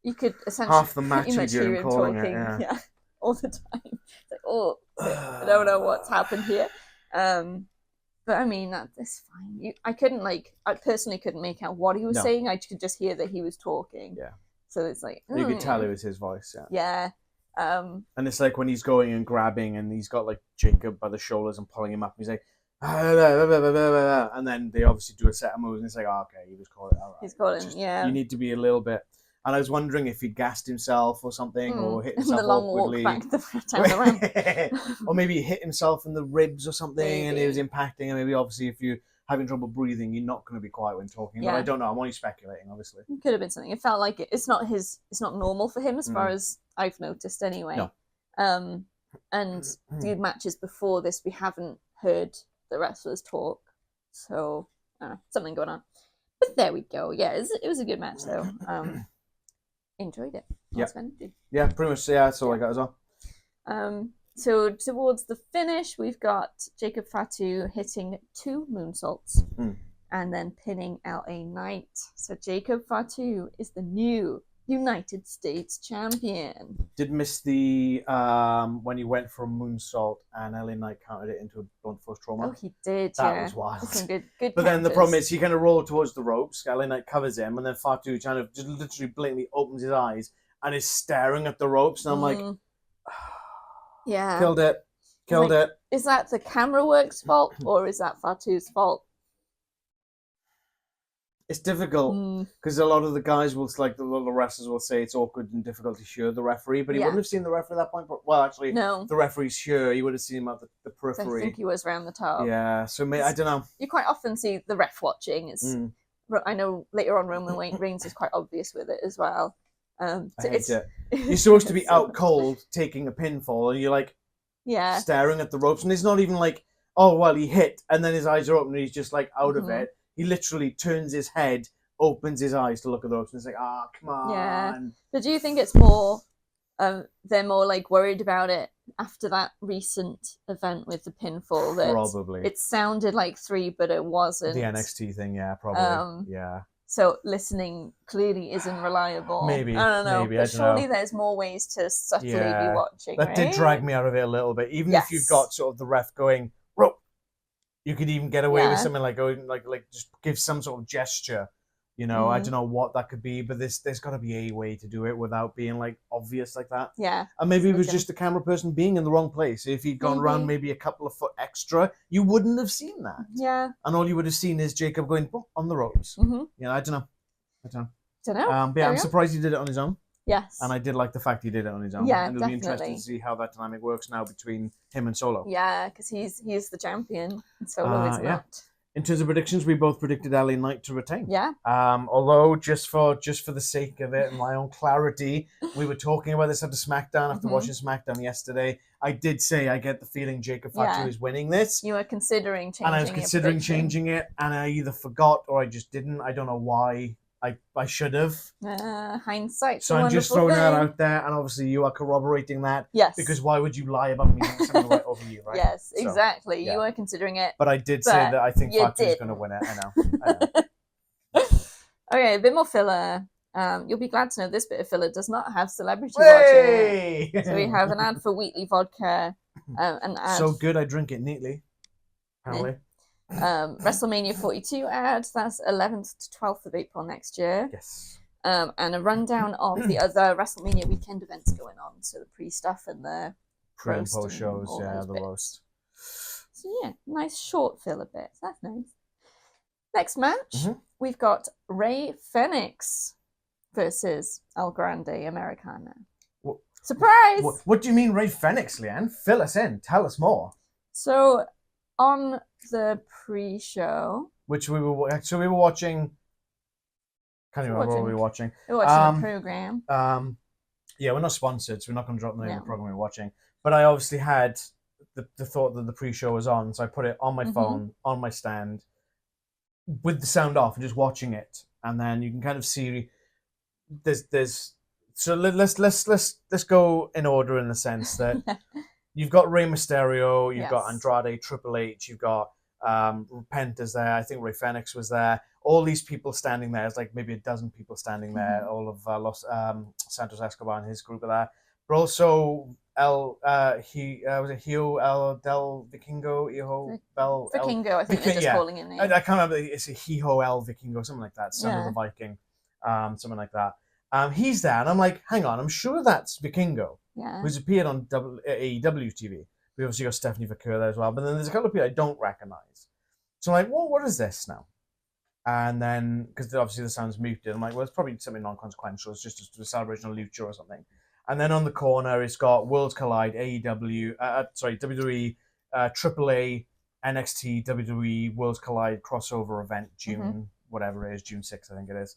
Speaker 2: You could essentially
Speaker 3: half the match hear him calling it.
Speaker 2: Yeah, all the time. It's like, oh, I don't know what's happened here. But I mean, that's fine. I personally couldn't make out what he was saying. I could just hear that he was talking.
Speaker 3: Yeah.
Speaker 2: So it's like...
Speaker 3: You could tell it was his voice,
Speaker 2: yeah. Yeah.
Speaker 3: And it's like when he's going and grabbing and he's got like Jacob by the shoulders and pulling him up. And he's like... And then they obviously do a set of moves and it's like, oh, okay, he was calling it. All right.
Speaker 2: He's calling,
Speaker 3: You need to be a little bit... And I was wondering if he'd gassed himself or something, or hit himself
Speaker 2: the long
Speaker 3: awkwardly.
Speaker 2: walk back down the ramp.
Speaker 3: Or maybe he hit himself in the ribs or something, and it was impacting. And maybe obviously if you're having trouble breathing, you're not going to be quiet when talking. Yeah. But I don't know. I'm only speculating, obviously. It
Speaker 2: could have been something. It felt like it's not normal for him as far as I've noticed anyway.
Speaker 3: No.
Speaker 2: And the matches before this, we haven't heard the wrestlers talk, so something going on. But there we go. Yeah, it was a good match though. Enjoyed it.
Speaker 3: Yeah, pretty much. Yeah, that's all I got as well.
Speaker 2: So towards the finish, we've got Jacob Fatu hitting 2 moonsaults and then pinning LA Knight. So Jacob Fatu is the new United States champion.
Speaker 3: Did miss the when he went for a moonsault and LA Knight countered it into a blunt force trauma.
Speaker 2: Oh, he did.
Speaker 3: That was wild.
Speaker 2: Some good
Speaker 3: but then the problem is he kind of rolled towards the ropes. LA Knight covers him, and then Fatu kind of just literally blatantly opens his eyes and is staring at the ropes. And I'm like,
Speaker 2: yeah,
Speaker 3: killed it.
Speaker 2: Is that the camera work's fault or is that Fatu's fault?
Speaker 3: It's difficult because a lot of the guys will, like the wrestlers will say it's awkward and difficult to hear the referee, but he wouldn't have seen the referee at that point. Well, actually, no. The referee's here. You would have seen him at the periphery.
Speaker 2: I think he was around the top.
Speaker 3: Yeah, so I don't know.
Speaker 2: You quite often see the ref watching. I know later on Roman Reigns is quite obvious with it as well.
Speaker 3: I hate it. You're supposed to be out cold taking a pinfall, and you're like, staring at the ropes, and it's not even like, oh well, he hit, and then his eyes are open, and he's just like out of it. He literally turns his head, opens his eyes to look at the ropes, and it's like, ah, come on.
Speaker 2: Yeah. But do you think it's more, they're more like worried about it after that recent event with the pinfall? That probably. It sounded like 3, but it wasn't.
Speaker 3: The NXT thing, yeah, probably. Yeah.
Speaker 2: So listening clearly isn't reliable.
Speaker 3: Maybe.
Speaker 2: I don't know.
Speaker 3: Maybe,
Speaker 2: but surely there's more ways to subtly be watching.
Speaker 3: That did drag me out of it a little bit. Even if you've got sort of the ref going, rope. You could even get away with something like going, like just give some sort of gesture, you know. I don't know what that could be, but there's got to be a way to do it without being like obvious like that.
Speaker 2: Yeah.
Speaker 3: And maybe it was just the camera person being in the wrong place. If he'd gone around maybe a couple of foot extra, you wouldn't have seen that.
Speaker 2: Yeah.
Speaker 3: And all you would have seen is Jacob going boom, on the ropes. Yeah, I don't know.
Speaker 2: Don't know.
Speaker 3: But yeah, I'm surprised he did it on his own.
Speaker 2: Yes.
Speaker 3: And I did like the fact he did it on his own.
Speaker 2: Yeah,
Speaker 3: and it'll be interesting to see how that dynamic works now between him and Solo.
Speaker 2: Yeah, because he's the champion and Solo is not.
Speaker 3: In terms of predictions, we both predicted LA Knight to retain.
Speaker 2: Yeah.
Speaker 3: Although just for the sake of it and my own clarity, we were talking about this after SmackDown, after watching SmackDown yesterday. I did say I get the feeling Jacob Fatu is winning this.
Speaker 2: You were considering changing it.
Speaker 3: And I was considering changing it, and I either forgot or I just didn't. I don't know why. I should have.
Speaker 2: Hindsight.
Speaker 3: So I'm just throwing that out there, and obviously you are corroborating that.
Speaker 2: Yes.
Speaker 3: Because why would you lie about me doing something right over you, right?
Speaker 2: Yes, exactly.
Speaker 3: So, yeah.
Speaker 2: You were considering it.
Speaker 3: But I did say that I think Fatu's going to win it. I know.
Speaker 2: Okay, a bit more filler. You'll be glad to know this bit of filler does not have celebrity watching. So we have an ad for Wheatley vodka. An ad.
Speaker 3: So good, I drink it neatly. Apparently.
Speaker 2: WrestleMania 42 ad. That's 11th to 12th of April next year.
Speaker 3: Yes.
Speaker 2: And a rundown of the other WrestleMania weekend events going on. So the pre-stuff and the
Speaker 3: pre and post shows, yeah, the
Speaker 2: bits.
Speaker 3: roast.
Speaker 2: So yeah, nice short filler bit. That's nice. Next match, we've got Fenix versus El Grande Americano. Surprise!
Speaker 3: What do you mean, Fenix, Leanne? Fill us in. Tell us more.
Speaker 2: So on the pre-show,
Speaker 3: which we were watching. Can't even remember what we were watching.
Speaker 2: We're watching a program.
Speaker 3: Yeah, we're not sponsored, so we're not going to drop the name of the program we're watching. But I obviously had the thought that the pre-show was on, so I put it on my phone, on my stand, with the sound off, and just watching it. And then you can kind of see there's. So let's go in order in the sense that you've got Rey Mysterio, you've got Andrade, Triple H, you've got Penta's there. I think Fenix was there. All these people standing there. It's like maybe a dozen people standing there. All of Santos Escobar and his group are there. But also was it Hijo El del Vikingo?
Speaker 2: Vikingo, I think they're just calling it name.
Speaker 3: I can't remember. It's a Hijo El Vikingo, something like that. Son of the Viking, something like that. He's there, and I'm like, hang on, I'm sure that's Vikingo, who's appeared on AEW TV. We obviously got Stephanie Vaquer there as well, but then there's a couple of people I don't recognize. So I'm like, well, what is this now? And then, because obviously the sound's muted, I'm like, well, it's probably something non-consequential. It's just a celebration of Lucha or something. And then on the corner, it's got Worlds Collide, WWE, AAA, NXT, WWE, Worlds Collide crossover event, June, whatever it is, June 6th, I think it is.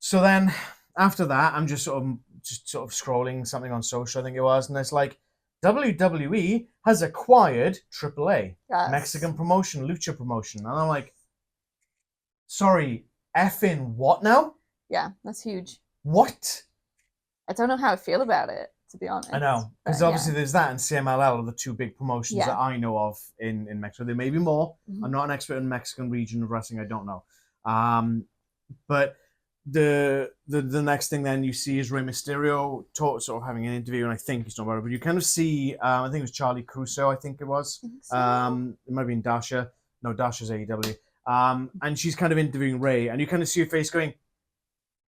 Speaker 3: So then, after that, I'm just sort of scrolling something on social, I think it was, and it's like, WWE has acquired AAA, Mexican promotion, Lucha promotion. And I'm like, sorry, effing what now?
Speaker 2: Yeah, that's huge.
Speaker 3: What?
Speaker 2: I don't know how I feel about it, to be honest.
Speaker 3: I know, because obviously there's that and CMLL are the two big promotions that I know of in Mexico. There may be more. I'm not an expert in the Mexican region of wrestling. I don't know. But the next thing then you see is Rey Mysterio sort of having an interview, and I think he's talking about it, but you kind of see, I think it was Charlie Crusoe, I think it was. It might have been Dasha. No, Dasha's AEW. And she's kind of interviewing Rey, and you kind of see her face going,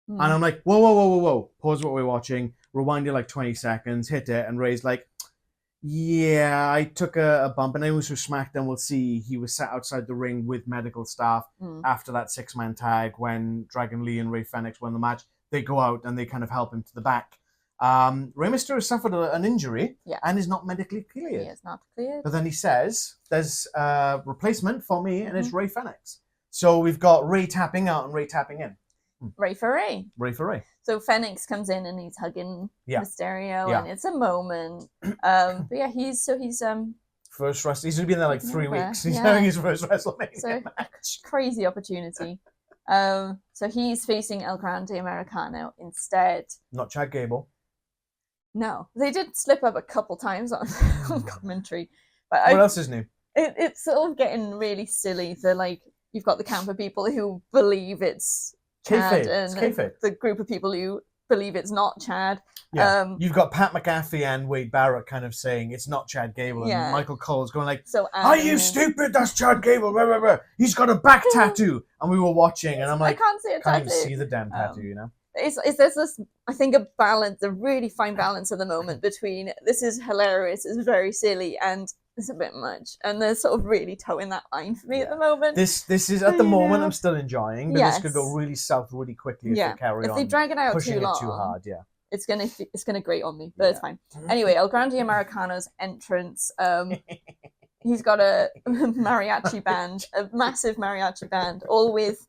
Speaker 3: and I'm like, whoa. Pause what we're watching, rewind it like 20 seconds, hit it, and Rey's like, yeah, I took a bump, and anyone who SmackDown will see he was sat outside the ring with medical staff after that 6-man tag when Dragon Lee and Fenix won the match. They go out and they kind of help him to the back. Rey Mysterio suffered an injury and is not medically cleared.
Speaker 2: He is not cleared.
Speaker 3: But then he says, there's a replacement for me, and it's Fenix. So we've got Rey tapping out and Rey tapping in.
Speaker 2: Rey for Rey.
Speaker 3: Rey for Rey.
Speaker 2: So Fenix comes in and he's hugging Mysterio, and it's a moment. But yeah, he's
Speaker 3: first wrestling. He's only been there like 3 weeks. He's having his first WrestleMania match.
Speaker 2: Crazy opportunity. So he's facing El Grande Americano instead.
Speaker 3: Not Chad Gable.
Speaker 2: No, they did slip up a couple times on commentary. But
Speaker 3: what else is new?
Speaker 2: It's sort of getting really silly. You've got the camp of people who believe it's Chad, and the group of people who believe it's not Chad.
Speaker 3: Yeah. You've got Pat McAfee and Wade Barrett kind of saying it's not Chad Gable, and Michael Cole's going like, "Are you stupid? That's Chad Gable. Blah, blah, blah. He's got a back tattoo." And we were watching, and I'm like,
Speaker 2: I can't see a tattoo.
Speaker 3: Can't even see the damn tattoo, you know.
Speaker 2: There's this, I think, a balance, a really fine balance at the moment between this is hilarious, it's very silly, and it's a bit much, and they're sort of really towing that line for me at the moment.
Speaker 3: This is at the moment I'm still enjoying, but this could go really south really quickly if they carry on.
Speaker 2: If they drag it out
Speaker 3: pushing
Speaker 2: too long,
Speaker 3: it too hard,
Speaker 2: it's gonna grate on me, but it's fine. Anyway, El Grande Americano's entrance. He's got a mariachi band, a massive mariachi band, all with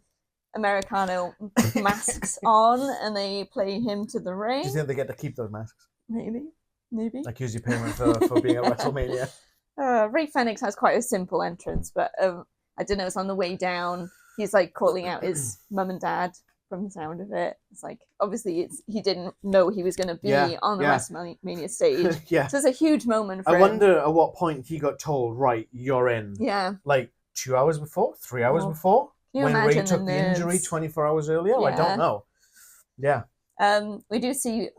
Speaker 2: Americano masks on, and they play him to the ring.
Speaker 3: Do you think they get to keep those masks?
Speaker 2: Maybe.
Speaker 3: Like, here's your payment for being at WrestleMania.
Speaker 2: Rey Fenix has quite a simple entrance, but I don't know, it's on the way down. He's like calling out his mum and dad from the sound of it. It's like, obviously, he didn't know he was going to be on the WrestleMania stage.
Speaker 3: Yeah.
Speaker 2: So it's a huge moment for
Speaker 3: I
Speaker 2: him.
Speaker 3: wonder at what point he got told, right, you're in.
Speaker 2: Yeah.
Speaker 3: Like 2 hours before? 3 hours before? When Ray took the injury 24 hours earlier? I don't know. Yeah.
Speaker 2: We do see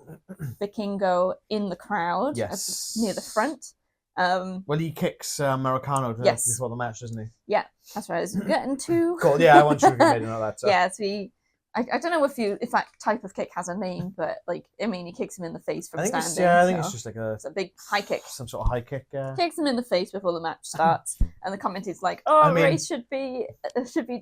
Speaker 2: Vikingo in the crowd near the front.
Speaker 3: Well, he kicks Americano before the match, doesn't he?
Speaker 2: Yeah, that's right. I was getting to.
Speaker 3: Cool. Yeah, I want you to get made of that. So.
Speaker 2: Yeah, so I don't know if that type of kick has a name, but like, I mean, he kicks him in the face from standing.
Speaker 3: I think it's just like
Speaker 2: it's a big high kick.
Speaker 3: Some sort of high kick.
Speaker 2: Kicks him in the face before the match starts, and the commentator's like, "Oh, Ray should be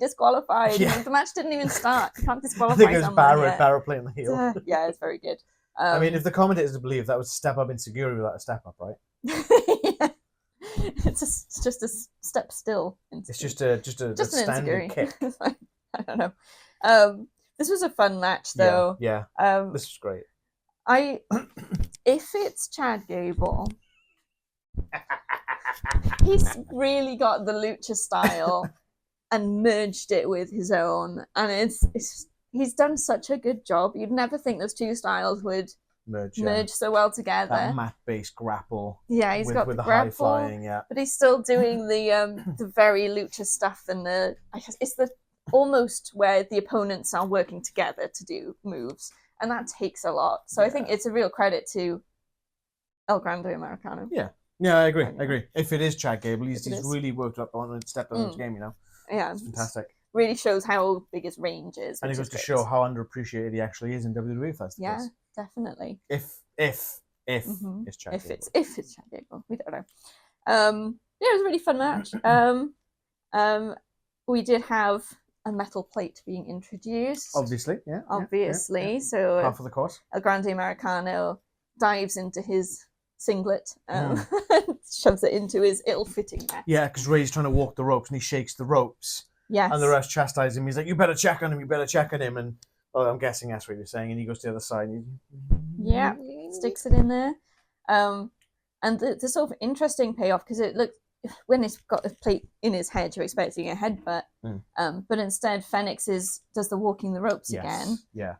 Speaker 2: disqualified.
Speaker 3: Yeah.
Speaker 2: The match didn't even start. You can't disqualify
Speaker 3: I think it was
Speaker 2: someone."
Speaker 3: Barrett playing the heel.
Speaker 2: Yeah, it's very good.
Speaker 3: I mean, if the commentators believe that was step up in Seguri without a step up, right?
Speaker 2: Yeah. It's just a step still.
Speaker 3: It's just a standard kick.
Speaker 2: I don't know. This was a fun match, though.
Speaker 3: Yeah. This was great.
Speaker 2: If it's Chad Gable, he's really got the lucha style and merged it with his own, and he's done such a good job. You'd never think those two styles would merge so well together.
Speaker 3: That mat-based grapple.
Speaker 2: Yeah, he's got
Speaker 3: with
Speaker 2: the
Speaker 3: high
Speaker 2: grapple,
Speaker 3: flying. Yeah,
Speaker 2: but he's still doing the very lucha stuff, and it's the almost where the opponents are working together to do moves, and that takes a lot. So I think it's a real credit to El Grande Americano.
Speaker 3: Yeah, I agree. If it is Chad Gable, he's really worked up on and stepped on his game.
Speaker 2: Yeah,
Speaker 3: it's fantastic.
Speaker 2: Really shows how big his range is,
Speaker 3: and it goes to show how underappreciated he actually is in WWE. If that's the case.
Speaker 2: Definitely.
Speaker 3: If it's Chad Gable.
Speaker 2: If it's Chad Gable, we don't know. It was a really fun match. We did have a metal plate being introduced.
Speaker 3: Obviously.
Speaker 2: So
Speaker 3: half of the course.
Speaker 2: El Grande Americano dives into his singlet, shoves it into his ill-fitting match.
Speaker 3: Yeah, because Ray's trying to walk the ropes and he shakes the ropes.
Speaker 2: Yes.
Speaker 3: And the ref chastises him. He's like, "You better check on him, And I'm guessing that's what you're saying. And he goes to the other side.
Speaker 2: Yeah, sticks it in there. And the sort of interesting payoff, because it looked, when he's got a plate in his head, you're expecting a headbutt. But instead, Fenix does the walking the ropes again.
Speaker 3: Yeah.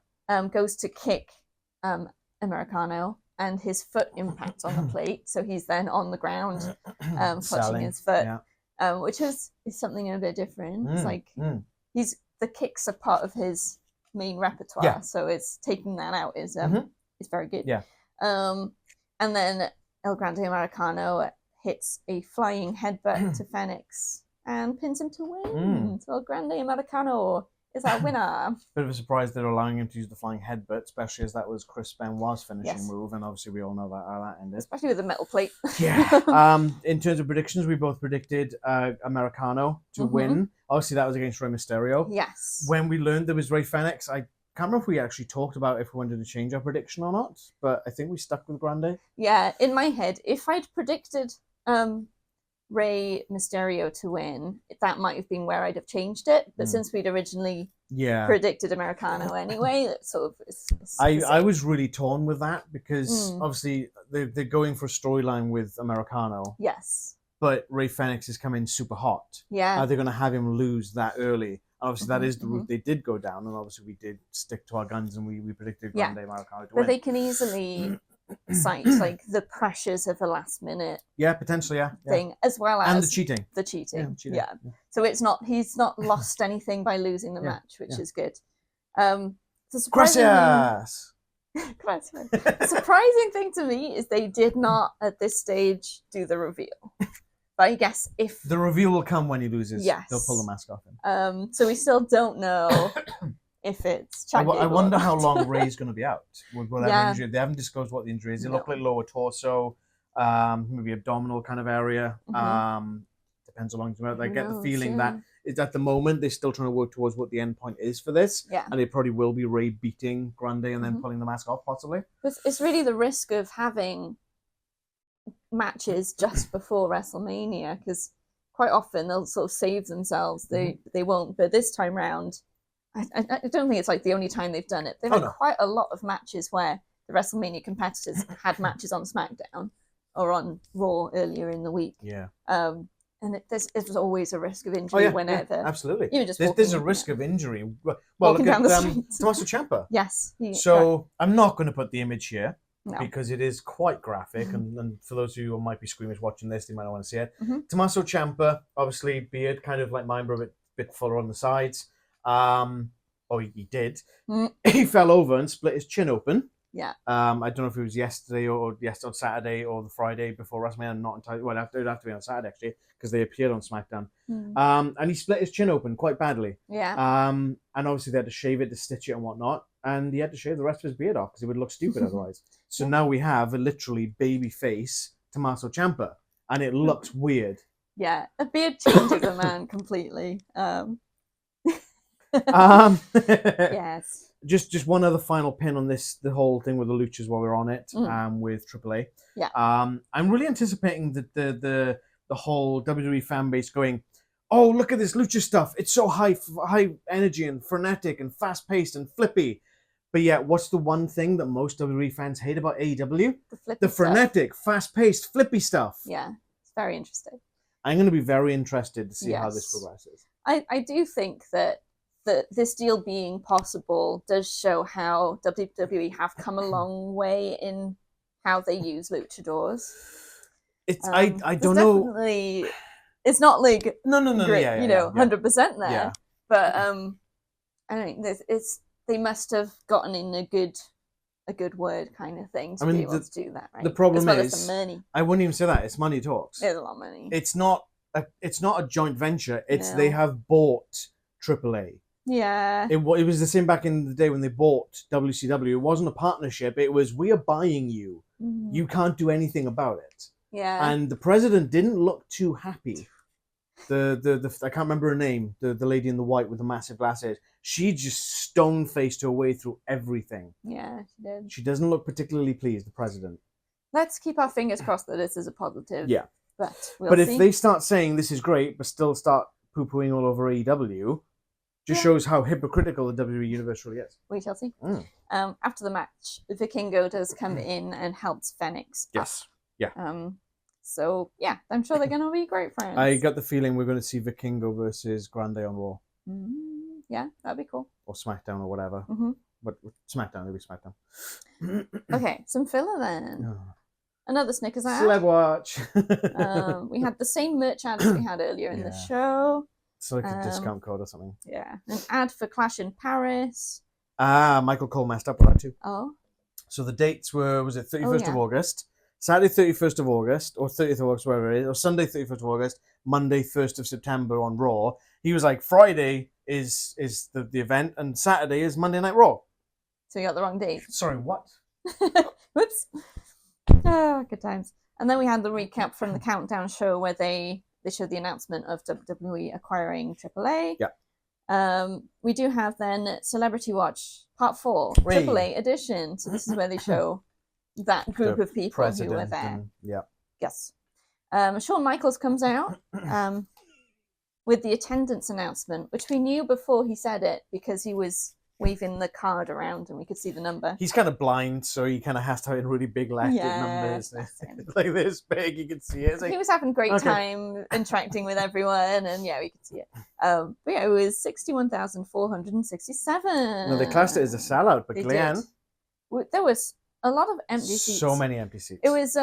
Speaker 2: Goes to kick Americano, and his foot impacts on the plate. So he's then on the ground, clutching his foot, which is something a bit different. It's like the kicks are part of his main repertoire, so it's taking that out is very good. And then El Grande Americano hits a flying headbutt to Fenix and pins him to win. So El Grande Americano is our winner.
Speaker 3: Bit of a surprise they're allowing him to use the flying headbutt, especially as that was Chris Benoit's finishing move, and obviously we all know how that ended.
Speaker 2: Especially with the metal plate.
Speaker 3: In terms of predictions, we both predicted Americano to win. Obviously that was against Rey Mysterio.
Speaker 2: Yes.
Speaker 3: When we learned there was Rey Fenix, I can't remember if we actually talked about if we wanted to change our prediction or not, but I think we stuck with Grande.
Speaker 2: Yeah, in my head, if I'd predicted Rey Mysterio to win, that might have been where I'd have changed it. But since we'd originally predicted Americano anyway, that sort of it's
Speaker 3: I was really torn with that because obviously they're going for a storyline with Americano.
Speaker 2: Yes.
Speaker 3: But Rey Fenix is coming super hot.
Speaker 2: Yeah.
Speaker 3: Are they going to have him lose that early? Obviously, that is the route they did go down, and obviously we did stick to our guns and we predicted Grande Americano to win.
Speaker 2: But they can easily cite like the pressures of a last minute
Speaker 3: potentially
Speaker 2: thing, as well as
Speaker 3: the cheating.
Speaker 2: Yeah. So he's not lost anything by losing the match, which is good. The surprising thing to me is they did not at this stage do the reveal. But I guess if
Speaker 3: the reveal will come when he loses, they'll pull the mask off him.
Speaker 2: So we still don't know if it's Chad Gable.
Speaker 3: I wonder how long Ray's going to be out with whatever injury. They haven't disclosed what the injury is. It looked like lower torso, maybe abdominal kind of area. Depends how long he's out. I get the feeling that is at the moment they're still trying to work towards what the end point is for this.
Speaker 2: Yeah.
Speaker 3: And it probably will be Ray beating Grande and then pulling the mask off, possibly.
Speaker 2: It's really the risk of having matches just before WrestleMania, because quite often they'll sort of save themselves. They won't, but this time round, I don't think it's like the only time they've done it. They've had quite a lot of matches where the WrestleMania competitors had matches on SmackDown or on Raw earlier in the week.
Speaker 3: Yeah.
Speaker 2: and there's always a risk of injury whenever.
Speaker 3: Yeah, absolutely.
Speaker 2: Even just
Speaker 3: there's a risk of injury. Well,
Speaker 2: walking
Speaker 3: look
Speaker 2: down
Speaker 3: at
Speaker 2: the street.
Speaker 3: Tommaso Ciampa.
Speaker 2: Yes.
Speaker 3: So I'm not going to put the image here.
Speaker 2: No.
Speaker 3: Because it is quite graphic, and for those of you who might be squeamish watching this, they might not want to see it. Tommaso Ciampa, obviously beard, kind of like mine, but a bit fuller on the sides. He did. He fell over and split his chin open.
Speaker 2: Yeah.
Speaker 3: I don't know if it was yesterday or on Saturday or the Friday before WrestleMania. I'm not entirely. Well, it would have to be on Saturday actually because they appeared on SmackDown. And he split his chin open quite badly.
Speaker 2: Yeah.
Speaker 3: And obviously they had to shave it to stitch it and whatnot. And he had to shave the rest of his beard off because it would look stupid otherwise. So now we have a literally baby face Tommaso Ciampa, and it looks weird.
Speaker 2: Yeah, a beard changes a man completely. Yes.
Speaker 3: Just one other final pin on this, the whole thing with the luchas while we're on it, with AAA.
Speaker 2: Yeah.
Speaker 3: I'm really anticipating the whole WWE fan base going, oh, look at this lucha stuff. It's so high energy and frenetic and fast paced and flippy. But yet, what's the one thing that most WWE fans hate about AEW? The frenetic, fast paced, flippy stuff.
Speaker 2: Yeah, it's very interesting.
Speaker 3: I'm going to be very interested to see how this progresses.
Speaker 2: I do think that this deal being possible does show how WWE have come a long way in how they use luchadors.
Speaker 3: It's I don't know.
Speaker 2: It's not like
Speaker 3: no,
Speaker 2: great,
Speaker 3: yeah,
Speaker 2: 100% there.
Speaker 3: Yeah.
Speaker 2: But I think they must have gotten in a good word kind of thing to be able to do that, right?
Speaker 3: The problem
Speaker 2: as well
Speaker 3: is
Speaker 2: as the money.
Speaker 3: I wouldn't even say that. It's money talks.
Speaker 2: There's a lot of money.
Speaker 3: It's not a joint venture. They have bought AAA.
Speaker 2: Yeah.
Speaker 3: It was the same back in the day when they bought WCW. It wasn't a partnership. It was, we are buying you. You can't do anything about it.
Speaker 2: Yeah.
Speaker 3: And the president didn't look too happy. The I can't remember her name. The lady in the white with the massive glasses. She just stone-faced her way through everything.
Speaker 2: Yeah, she did.
Speaker 3: She doesn't look particularly pleased, the president.
Speaker 2: Let's keep our fingers crossed that this is a positive.
Speaker 3: Yeah.
Speaker 2: But
Speaker 3: if they start saying this is great, but still start poo-pooing all over AEW, just shows how hypocritical the WWE universe really is.
Speaker 2: We shall see. After the match, Vikingo does come in and helps Fenix.
Speaker 3: Yes. Yeah.
Speaker 2: So, yeah, I'm sure they're going to be great friends.
Speaker 3: I got the feeling we're going to see Vikingo versus Grande on Raw.
Speaker 2: Yeah, that'd be cool.
Speaker 3: Or SmackDown or whatever. But SmackDown, it'll be SmackDown.
Speaker 2: Okay, some filler then. Another Snickers ad.
Speaker 3: Celeb watch.
Speaker 2: We had the same merch ad as we had earlier in the show.
Speaker 3: It's like a discount code or something.
Speaker 2: Yeah. An ad for Clash in Paris.
Speaker 3: Michael Cole messed up with that too.
Speaker 2: Oh.
Speaker 3: So the dates were, was it 31st of August? Saturday 31st of August, or 30th of August, whatever it is, or Sunday 31st of August, Monday 1st of September on Raw. He was like, Friday is the event, and Saturday is Monday Night Raw.
Speaker 2: So you got the wrong date.
Speaker 3: Sorry, what?
Speaker 2: Whoops. Oh, good times. And then we had the recap from the Countdown show where they showed the announcement of WWE acquiring AAA.
Speaker 3: Yeah.
Speaker 2: We do have then Celebrity Watch Part 4, AAA edition. So this is where they show that group of people who were there. Yes. Shawn Michaels comes out with the attendance announcement, which we knew before he said it because he was waving the card around and we could see the number.
Speaker 3: He's kind of blind, so he kind of has to have really big numbers. Like this big, you can see it. Like,
Speaker 2: he was having a great time interacting with everyone, and we could see it. But it was 61,467.
Speaker 3: No, they classed it as a sellout, but Leanne.
Speaker 2: There was a lot of empty seats.
Speaker 3: So many empty seats.
Speaker 2: It was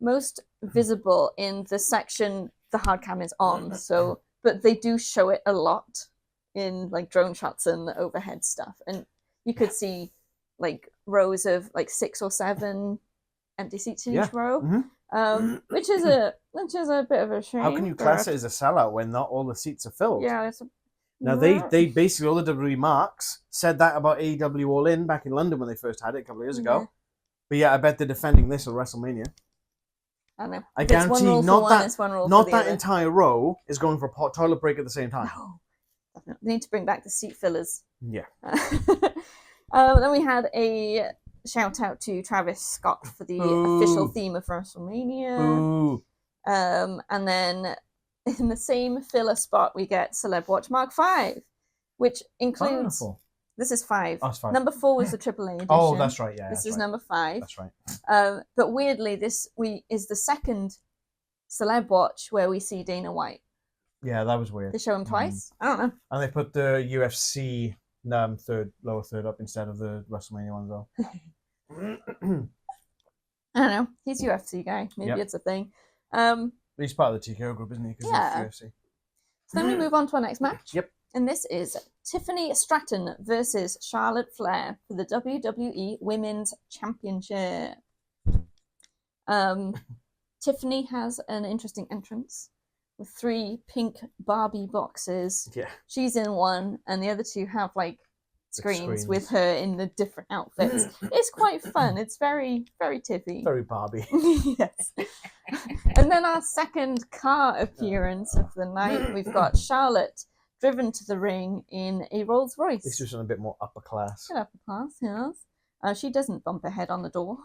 Speaker 2: most visible in the section the hard cam is on. So, but they do show it a lot in like drone shots and the overhead stuff, and you could see like rows of like 6 or 7 empty seats in each row, which is a bit of a shame.
Speaker 3: How can you class it as a sellout when not all the seats are filled?
Speaker 2: Yeah.
Speaker 3: Now they basically, all the WWE marks said that about AEW All In back in London when they first had it a couple of years ago. But I bet they're defending this at WrestleMania.
Speaker 2: I don't know.
Speaker 3: I guarantee not that
Speaker 2: other.
Speaker 3: entire row is going for a toilet break at the same time.
Speaker 2: No. They need to bring back the seat fillers.
Speaker 3: Yeah.
Speaker 2: Then we had a shout out to Travis Scott for the official theme of WrestleMania.
Speaker 3: Ooh.
Speaker 2: And then in the same filler spot, we get Celeb Watch Mark 5, which includes... This is 5.
Speaker 3: Oh, it's 5.
Speaker 2: Number 4 was the AAA edition.
Speaker 3: Oh, that's right. Yeah,
Speaker 2: this is number 5.
Speaker 3: That's right.
Speaker 2: But weirdly, this is the second Celeb Watch where we see Dana White.
Speaker 3: Yeah, that was weird.
Speaker 2: They show him twice? I don't know.
Speaker 3: And they put the UFC lower third up instead of the WrestleMania one as well.
Speaker 2: I don't know. He's a UFC guy. Maybe it's a thing.
Speaker 3: He's part of the TKO group, isn't he? Because
Speaker 2: yeah.
Speaker 3: UFC.
Speaker 2: So then we move on to our next match.
Speaker 3: Yep.
Speaker 2: And this is Tiffany Stratton versus Charlotte Flair for the WWE Women's Championship. Tiffany has an interesting entrance with 3 pink Barbie boxes.
Speaker 3: Yeah.
Speaker 2: She's in one, and the other 2 have like screens with her in the different outfits. It's quite fun. It's very, very Tiffy.
Speaker 3: Very Barbie.
Speaker 2: Yes. And then our second car appearance of the night, we've got Charlotte driven to the ring in a Rolls Royce.
Speaker 3: This was a bit more upper class.
Speaker 2: Upper class, yes. She doesn't bump her head on the door.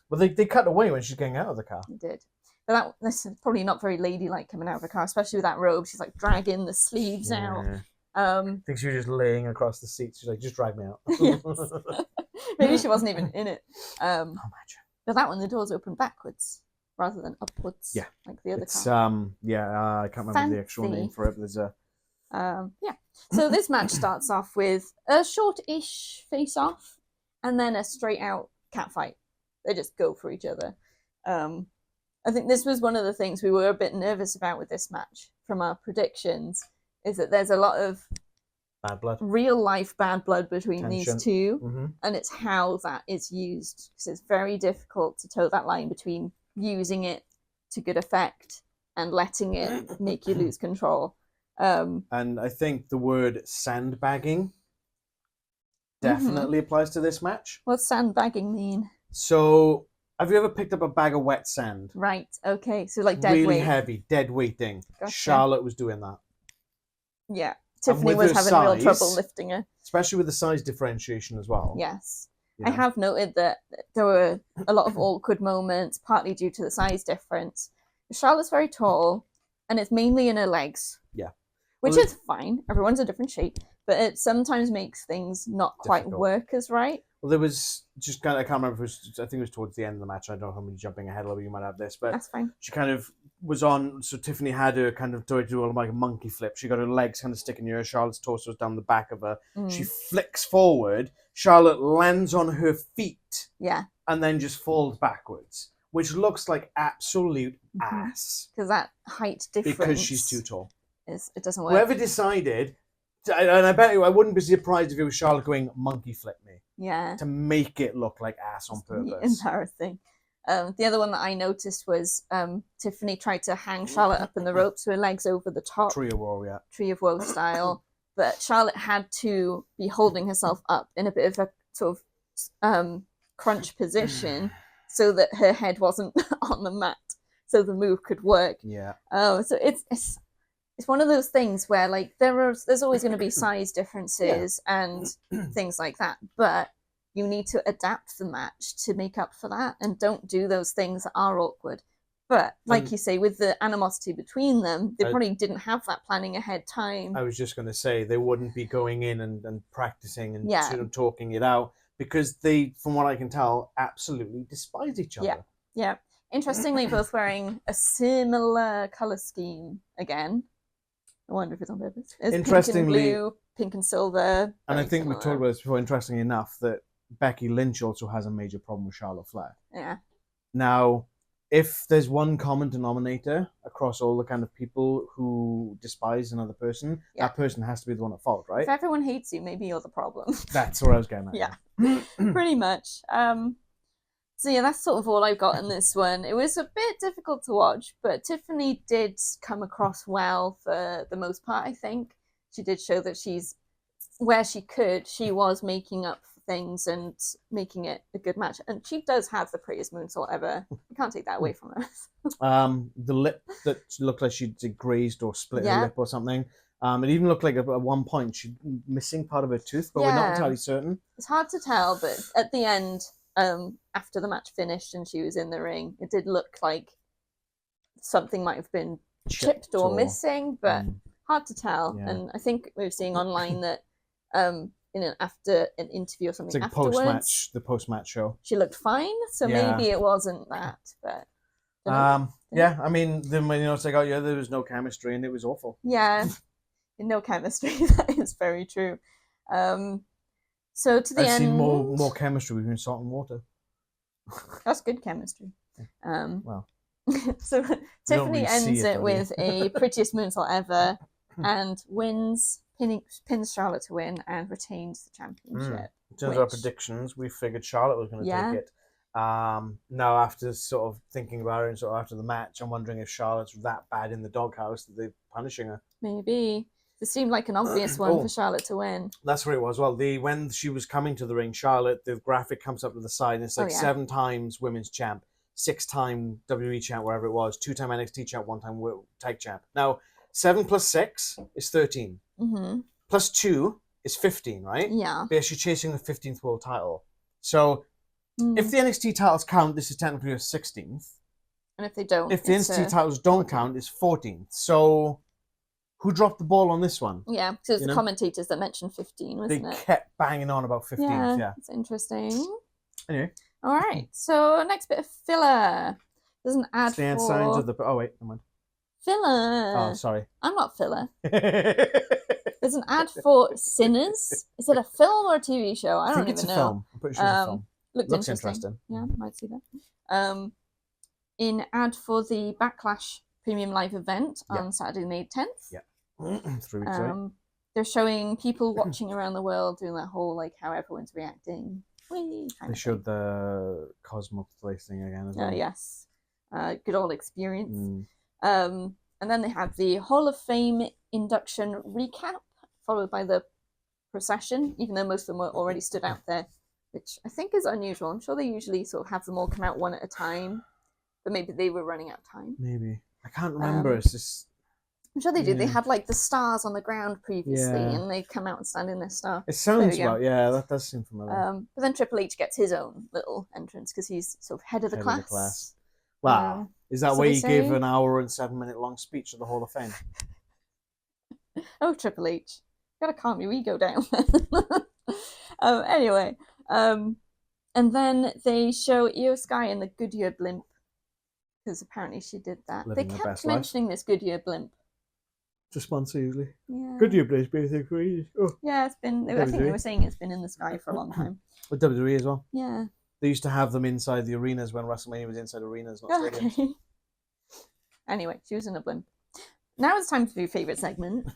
Speaker 3: Well, they cut away when she's getting out of the car.
Speaker 2: They did. But this is probably not very ladylike coming out of a car, especially with that robe. She's like dragging the sleeves out.
Speaker 3: I think she was just laying across the seat. She's like, just drag me out.
Speaker 2: Yes. Maybe she wasn't even in it.
Speaker 3: Imagine.
Speaker 2: But that one, the doors open backwards rather than upwards.
Speaker 3: Yeah.
Speaker 2: Like the other
Speaker 3: it's,
Speaker 2: car.
Speaker 3: I can't remember the actual name for it, but there's a...
Speaker 2: So this match starts off with a short-ish face-off and then a straight-out catfight. They just go for each other. I think this was one of the things we were a bit nervous about with this match from our predictions, is that there's a lot of
Speaker 3: bad blood,
Speaker 2: real-life bad blood between
Speaker 3: tension.
Speaker 2: These two, and it's how that is used, because it's very difficult to toe that line between using it to good effect and letting it make you lose control.
Speaker 3: And I think the word sandbagging definitely applies to this match.
Speaker 2: What's sandbagging mean?
Speaker 3: So, have you ever picked up a bag of wet sand?
Speaker 2: Right, okay. So like dead
Speaker 3: really
Speaker 2: weight.
Speaker 3: Heavy, dead weighting.
Speaker 2: Gotcha.
Speaker 3: Charlotte was doing that.
Speaker 2: Yeah. Tiffany was having real trouble lifting her.
Speaker 3: Especially with the size differentiation as well.
Speaker 2: Yes.
Speaker 3: Yeah.
Speaker 2: I have noted that there were a lot of awkward moments, partly due to the size difference. Charlotte's very tall, and it's mainly in her legs.
Speaker 3: Yeah.
Speaker 2: Which is fine. Everyone's a different shape. But it sometimes makes things not quite work as right.
Speaker 3: Well, there was just kind of, I can't remember if it was, I think it was towards the end of the match. I don't know how many jumping ahead a little bit, you might have this, but
Speaker 2: that's fine.
Speaker 3: She kind of was on, so Tiffany had her kind of do like a monkey flip. She got her legs kind of sticking near her. Charlotte's torso was down the back of her. She flicks forward. Charlotte lands on her feet.
Speaker 2: Yeah.
Speaker 3: And then just falls backwards, which looks like absolute ass.
Speaker 2: Because that height difference.
Speaker 3: Because she's too tall.
Speaker 2: It doesn't work.
Speaker 3: Whoever decided, and I bet you I wouldn't be surprised if it was Charlotte going monkey flip me.
Speaker 2: Yeah.
Speaker 3: To make it look like ass on purpose.
Speaker 2: Embarrassing. The other one that I noticed was Tiffany tried to hang Charlotte up in the ropes with her legs over the top.
Speaker 3: Tree of Woe, yeah.
Speaker 2: Tree of Woe style. But Charlotte had to be holding herself up in a bit of a sort of crunch position so that her head wasn't on the mat, so the move could work.
Speaker 3: Yeah.
Speaker 2: So it's one of those things where like there's always going to be size differences and things like that, but you need to adapt the match to make up for that, and don't do those things that are awkward. But like you say, with the animosity between them, they probably didn't have that planning ahead time.
Speaker 3: I was just going to say they wouldn't be going in and practicing and sort of talking it out, because they, from what I can tell, absolutely despise each other.
Speaker 2: Yeah, yeah. Interestingly, both wearing a similar color scheme again. I wonder if it's on purpose. It's
Speaker 3: interestingly,
Speaker 2: pink and blue, pink and silver.
Speaker 3: And I think we've talked about this before, interestingly enough, that Becky Lynch also has a major problem with Charlotte Flair.
Speaker 2: Yeah.
Speaker 3: Now, if there's one common denominator across all the kind of people who despise another person, that person has to be the one at fault, right?
Speaker 2: If everyone hates you, maybe you're the problem.
Speaker 3: That's where I was getting at.
Speaker 2: Yeah, pretty much. So yeah, that's sort of all I've got in this one. It was a bit difficult to watch, but Tiffany did come across well for the most part, I think. She did show that she's, where she could, she was making up things and making it a good match. And she does have the prettiest moonsault ever. You can't take that away from her.
Speaker 3: The lip that looked like she'd grazed or split her lip or something. It even looked like at one point she'd missing part of her tooth, but we're not entirely certain.
Speaker 2: It's hard to tell, but at the end, after the match finished and she was in the ring, it did look like something might have been chipped or missing, but hard to tell. Yeah. And I think we were seeing online that after an interview or something,
Speaker 3: it's like
Speaker 2: afterwards,
Speaker 3: the post-match show,
Speaker 2: she looked fine, so maybe it wasn't that, but
Speaker 3: Yeah, I mean, then when it's like, oh yeah, there was no chemistry and it was awful.
Speaker 2: Yeah, no chemistry. That is very true. So to the
Speaker 3: I've
Speaker 2: end,
Speaker 3: seen more chemistry between salt and water.
Speaker 2: That's good chemistry.
Speaker 3: Well,
Speaker 2: so Tiffany
Speaker 3: really
Speaker 2: ends it
Speaker 3: buddy.
Speaker 2: with a prettiest moonsault ever and wins, pins Charlotte to win and retains the championship.
Speaker 3: In terms of our predictions, we figured Charlotte was going to take it. Now, after sort of thinking about it and sort of after the match, I'm wondering if Charlotte's that bad in the doghouse that they're punishing her.
Speaker 2: Maybe. It seemed like an obvious one for Charlotte to win.
Speaker 3: That's what it was. Well, when she was coming to the ring, Charlotte, the graphic comes up to the side and it's like 7 times women's champ, 6-time WWE champ, wherever it was, 2-time NXT champ, 1-time tag champ. Now, 7 plus 6 is 13.
Speaker 2: Mm-hmm.
Speaker 3: Plus 2 is 15, right?
Speaker 2: Yeah.
Speaker 3: But she's chasing the 15th world title. So, if the NXT titles count, this is technically her 16th.
Speaker 2: And if they don't,
Speaker 3: if the NXT titles don't count, it's 14th. So, who dropped the ball on this one?
Speaker 2: Yeah, because it was the commentators that mentioned 15, wasn't it?
Speaker 3: They kept banging on about 15th, yeah.
Speaker 2: It's interesting.
Speaker 3: Anyway.
Speaker 2: All right, so next bit of filler. There's an ad
Speaker 3: Stand
Speaker 2: for...
Speaker 3: signs of the... Oh, wait, never mind.
Speaker 2: Filler.
Speaker 3: Oh, sorry.
Speaker 2: I'm not filler. There's an ad for Sinners. Is it a film or a TV show? I don't even know.
Speaker 3: It's a film. I'm pretty sure it's a film.
Speaker 2: Looks interesting. Yeah, might see that. In ad for the Backlash Premium Live event on Saturday, May 10th.
Speaker 3: Yeah. 3 weeks away.
Speaker 2: They're showing people watching around the world doing that whole, like, how everyone's reacting.
Speaker 3: They showed the Cosmo place thing again as well.
Speaker 2: Yes. Good old experience. And then they have the Hall of Fame induction recap, followed by the procession, even though most of them were already stood out there, which I think is unusual. I'm sure they usually sort of have them all come out one at a time, but maybe they were running out of time.
Speaker 3: Maybe. I can't remember. It's just...
Speaker 2: I'm sure they did. They had like the stars on the ground previously, and they come out and stand in their star.
Speaker 3: It sounds about, that does seem familiar.
Speaker 2: But then Triple H gets his own little entrance because he's sort of head of the class.
Speaker 3: Wow. Is that where you give an hour and 7-minute long speech at the Hall of Fame?
Speaker 2: Oh, Triple H. You gotta calm your ego down. Anyway. And then they show Io Sky in the Goodyear blimp. Because apparently she did that. They kept mentioning this Goodyear blimp.
Speaker 3: It's a sponsor usually.
Speaker 2: Yeah.
Speaker 3: Goodyear blimp's been a thing for ages.
Speaker 2: Yeah, it's been. I think they were saying it's been in the sky for a long time.
Speaker 3: With WWE as well.
Speaker 2: Yeah.
Speaker 3: They used to have them inside the arenas when WrestleMania was inside arenas, not stadiums.
Speaker 2: Okay. Anyway, she was in a blimp. Now it's time for your favourite segment.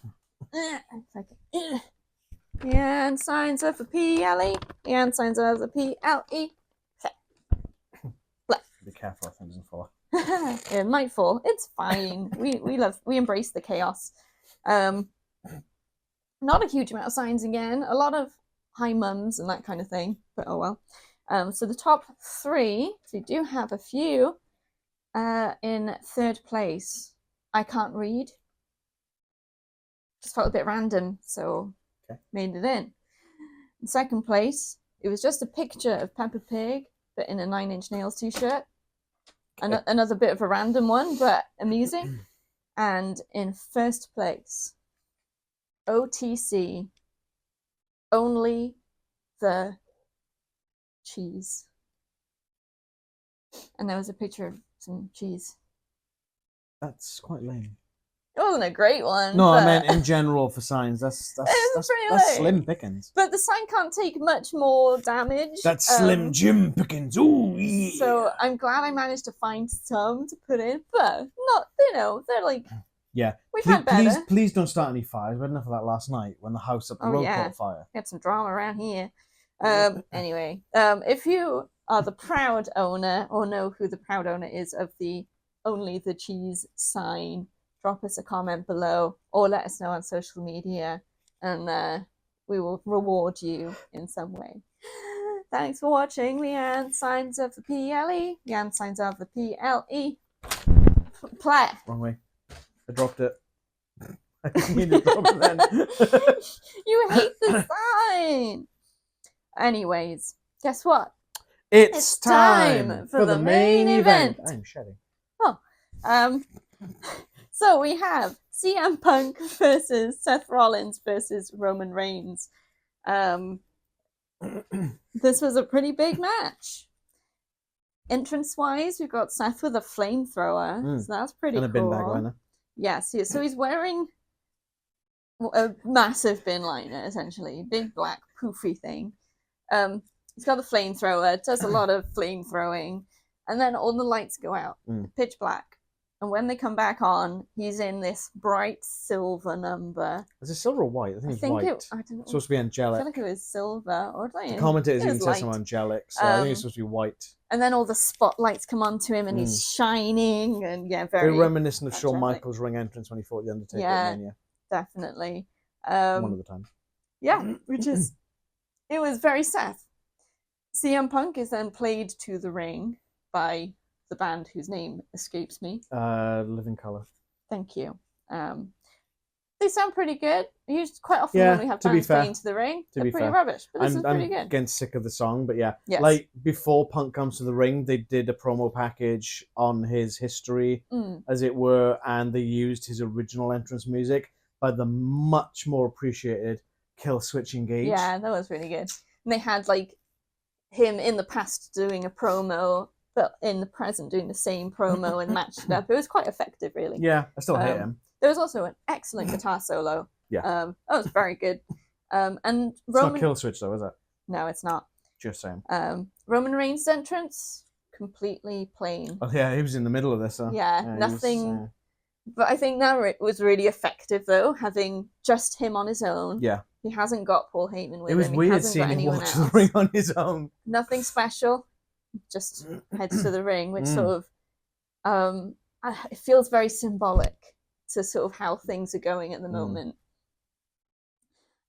Speaker 2: Leanne signs up for PLE. Leanne signs up for PLE.
Speaker 3: Be careful, I think it doesn't fall.
Speaker 2: It might fall. It's fine. We embrace the chaos. Not a huge amount of signs again. A lot of hi mums and that kind of thing. But oh well. So the top 3, we do have a few. In 3rd place, I can't read. Just felt a bit random, so made it in. In 2nd place, it was just a picture of Peppa Pig, but in a 9 Inch Nails t-shirt. Another bit of a random one, but amusing. And in 1st place, OTC, only the cheese. And there was a picture of some cheese.
Speaker 3: That's quite lame.
Speaker 2: It wasn't a great one.
Speaker 3: No, I meant in general for signs. That's slim pickings.
Speaker 2: But the sign can't take much more damage.
Speaker 3: That's Slim Jim pickings. Ooh, yeah.
Speaker 2: So I'm glad I managed to find some to put in, but not, they're like...
Speaker 3: Yeah.
Speaker 2: We've had better.
Speaker 3: Please don't start any fires. We had enough of that last night when the house up the road caught fire.
Speaker 2: We had some drama around here. Anyway, if you are the proud owner or know who the proud owner is of the Only the Cheese sign, drop us a comment below or let us know on social media and we will reward you in some way. Thanks for watching. Leanne signs of the PLE. Leanne signs of the PLE. Play.
Speaker 3: Wrong way. I dropped it. I didn't mean to drop it then.
Speaker 2: You hate the sign. Anyways, guess what?
Speaker 3: It's time for the main event. I'm shedding.
Speaker 2: Oh, so we have CM Punk versus Seth Rollins versus Roman Reigns. This was a pretty big match. Entrance-wise, we've got Seth with a flamethrower, so that's pretty
Speaker 3: and a
Speaker 2: cool.
Speaker 3: bin bag liner.
Speaker 2: Yes, so he's wearing a massive bin liner, essentially, big black poofy thing. He's got the flamethrower, does a lot of flame throwing, and then all the lights go out, pitch black. And when they come back on, he's in this bright silver number.
Speaker 3: Is it silver or white? I think it's white.
Speaker 2: I don't know.
Speaker 3: It's supposed to be angelic.
Speaker 2: I feel like it was silver. Or
Speaker 3: the commentators even said something angelic, so I think it's supposed to be white.
Speaker 2: And then all the spotlights come onto him, and he's shining, and very
Speaker 3: reminiscent of
Speaker 2: angelic.
Speaker 3: Shawn Michaels' ring entrance when he fought the Undertaker at Mania.
Speaker 2: Definitely.
Speaker 3: One of the time.
Speaker 2: Yeah, which is it was very Seth. CM Punk is then played to the ring by the band whose name escapes me.
Speaker 3: Living Colour.
Speaker 2: Thank you. They sound pretty good. Quite often when we have bands playing to the ring, they're pretty rubbish. But this is pretty good.
Speaker 3: I'm getting sick of the song, but yeah.
Speaker 2: Yes.
Speaker 3: Like, before Punk comes to the ring, they did a promo package on his history, as it were, and they used his original entrance music by the much more appreciated Kill Switch Engage.
Speaker 2: Yeah, that was really good. And they had, like, him in the past doing a promo, but in the present doing the same promo and matched it up. It was quite effective, really.
Speaker 3: Yeah, I still hate him.
Speaker 2: There was also an excellent guitar solo.
Speaker 3: Yeah.
Speaker 2: That was very good. And
Speaker 3: It's
Speaker 2: Roman...
Speaker 3: not Kill Switch, though, is it?
Speaker 2: No, it's not.
Speaker 3: Just saying.
Speaker 2: Roman Reigns' entrance, completely plain.
Speaker 3: Oh, yeah, he was in the middle of this.
Speaker 2: Yeah, nothing... But I think that it was really effective, though, having just him on his own.
Speaker 3: Yeah.
Speaker 2: He hasn't got Paul Heyman with him.
Speaker 3: It was weird seeing him walk to the ring on his own.
Speaker 2: Nothing special. Just heads to the ring, which sort of... it feels very symbolic to sort of how things are going at the moment.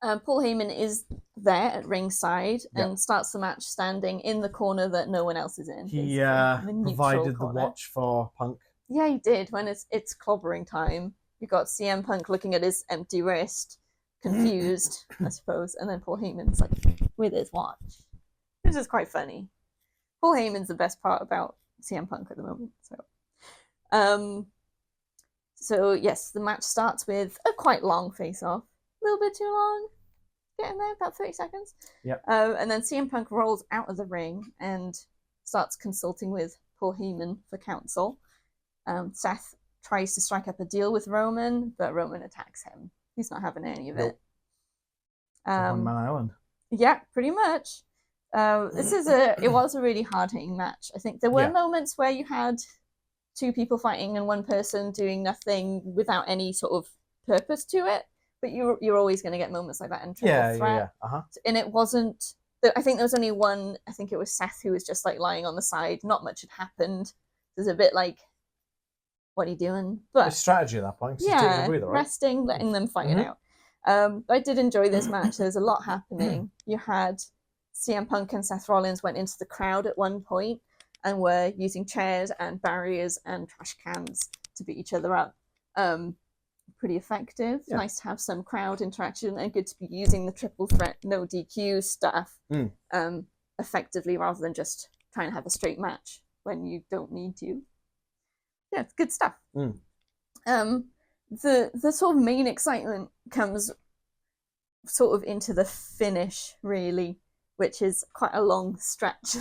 Speaker 2: Paul Heyman is there at ringside and starts the match standing in the corner that no one else is in.
Speaker 3: He provided the watch for Punk.
Speaker 2: Yeah, he did. When it's clobbering time, you got CM Punk looking at his empty wrist, confused, I suppose, and then Paul Heyman's like with his watch. This is quite funny. Paul Heyman's the best part about CM Punk at the moment. So yes, the match starts with a quite long face-off. A little bit too long. Getting there, about 30 seconds.
Speaker 3: Yep.
Speaker 2: And then CM Punk rolls out of the ring and starts consulting with Paul Heyman for counsel. Seth tries to strike up a deal with Roman, but Roman attacks him. He's not having any of it.
Speaker 3: One-man island.
Speaker 2: Yeah, pretty much. It was a really hard-hitting match. I think there were moments where you had two people fighting and one person doing nothing without any sort of purpose to it, but you're always going to get moments like that in Triple Threat. And it wasn't... I think there was only one... I think it was Seth who was just like lying on the side. Not much had happened. There's a bit like, what are you doing? But
Speaker 3: it's strategy at that point.
Speaker 2: Yeah,
Speaker 3: breather, right?
Speaker 2: resting, letting them fight it out. I did enjoy this match. There's a lot happening. You had CM Punk and Seth Rollins went into the crowd at one point and were using chairs and barriers and trash cans to beat each other up. Pretty effective. Yeah. Nice to have some crowd interaction and good to be using the Triple Threat no DQ stuff effectively rather than just trying to have a straight match when you don't need to. Yeah, it's good stuff. The sort of main excitement comes sort of into the finish, really, which is quite a long stretch.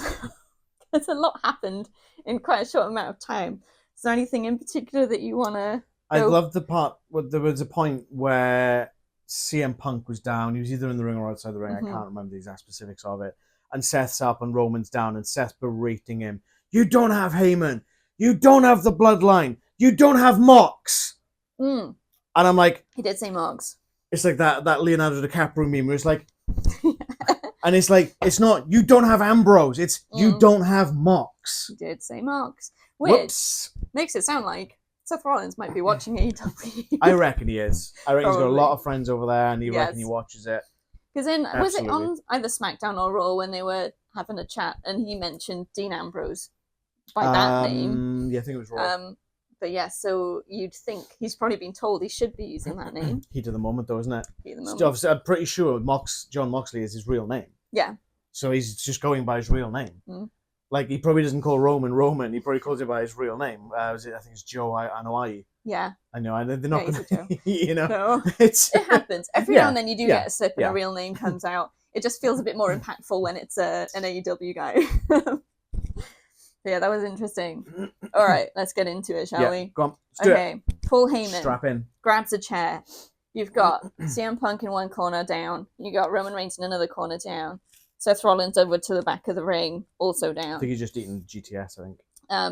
Speaker 2: There's a lot happened in quite a short amount of time. Is there anything in particular that you want to...
Speaker 3: I loved the part where there was a point where CM Punk was down. He was either in the ring or outside the ring. I can't remember the exact specifics of it. And Seth's up and Roman's down and Seth berating him. You don't have Heyman. You don't have the bloodline. You don't have Mox. And I'm like...
Speaker 2: He did say Mox.
Speaker 3: It's like that Leonardo DiCaprio meme where it's like... And it's like, it's not, you don't have Ambrose. It's, you don't have Mox.
Speaker 2: He did say Mox. Which
Speaker 3: Whoops.
Speaker 2: Makes it sound like Seth Rollins might be watching AEW.
Speaker 3: I reckon he is. I reckon he's got a lot of friends over there and he reckon he watches it.
Speaker 2: Because was it on either SmackDown or Raw when they were having a chat and he mentioned Dean Ambrose by that name?
Speaker 3: Yeah, I think it was Raw.
Speaker 2: But yeah, so you'd think he's probably been told he should be using that name.
Speaker 3: Heat of the moment, though, isn't it?
Speaker 2: Heat of the moment.
Speaker 3: I'm pretty sure John Moxley is his real name.
Speaker 2: Yeah.
Speaker 3: So he's just going by his real name. Like, he probably doesn't call Roman. He probably calls it by his real name. I think it's Joe Anoa'i.
Speaker 2: Yeah.
Speaker 3: I know. They're not going to... You know?
Speaker 2: No. It happens. Every now and then you do get a slip and a real name comes out. It just feels a bit more impactful when it's an AEW guy. Yeah, that was interesting. All right, let's get into it, shall we?
Speaker 3: Go on. Let's do it.
Speaker 2: Okay, Paul Heyman
Speaker 3: Strap in.
Speaker 2: grabs a chair. You've got CM Punk in one corner down. You got Roman Reigns in another corner down. Seth Rollins over to the back of the ring, also down.
Speaker 3: I think he's just eating GTS, I think.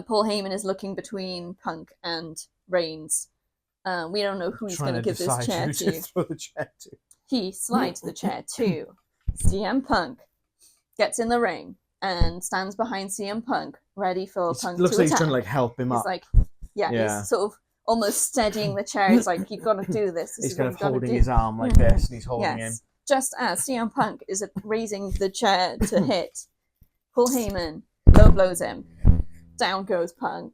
Speaker 2: Paul Heyman is looking between Punk and Reigns. We don't know who he's going to give this chair to.
Speaker 3: Throw the chair to.
Speaker 2: He slides the chair to CM Punk, gets in the ring, and stands behind CM Punk, ready for Punk to attack.
Speaker 3: Looks like he's trying to like help him up.
Speaker 2: He's like, he's sort of almost steadying the chair. He's like, you've got to do this.
Speaker 3: He's kind of holding his arm like this, and he's holding him.
Speaker 2: Just as CM Punk is raising the chair to hit, Paul Heyman low blows him. Down goes Punk.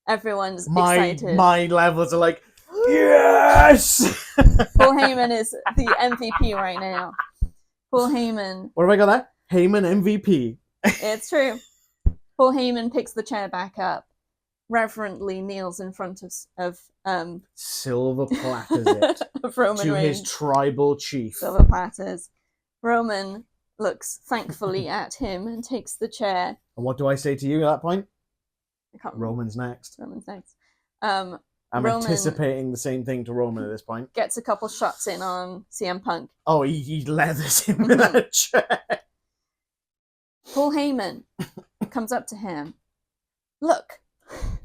Speaker 2: Everyone's excited.
Speaker 3: My levels are like, yes!
Speaker 2: Paul Heyman is the MVP right now. Paul Heyman.
Speaker 3: What have I got there? Heyman MVP.
Speaker 2: It's true. Paul Heyman picks the chair back up, reverently kneels in front of
Speaker 3: silver platters it
Speaker 2: of Roman
Speaker 3: to
Speaker 2: Reigns.
Speaker 3: His tribal chief.
Speaker 2: Silver platters. Roman looks thankfully at him and takes the chair.
Speaker 3: And what do I say to you at that point?
Speaker 2: I can't remember.
Speaker 3: Roman's next.
Speaker 2: Roman's next.
Speaker 3: I'm anticipating the same thing to Roman at this point.
Speaker 2: Gets a couple shots in on CM Punk.
Speaker 3: Oh, he leathers him with that chair.
Speaker 2: Paul Heyman comes up to him. Look.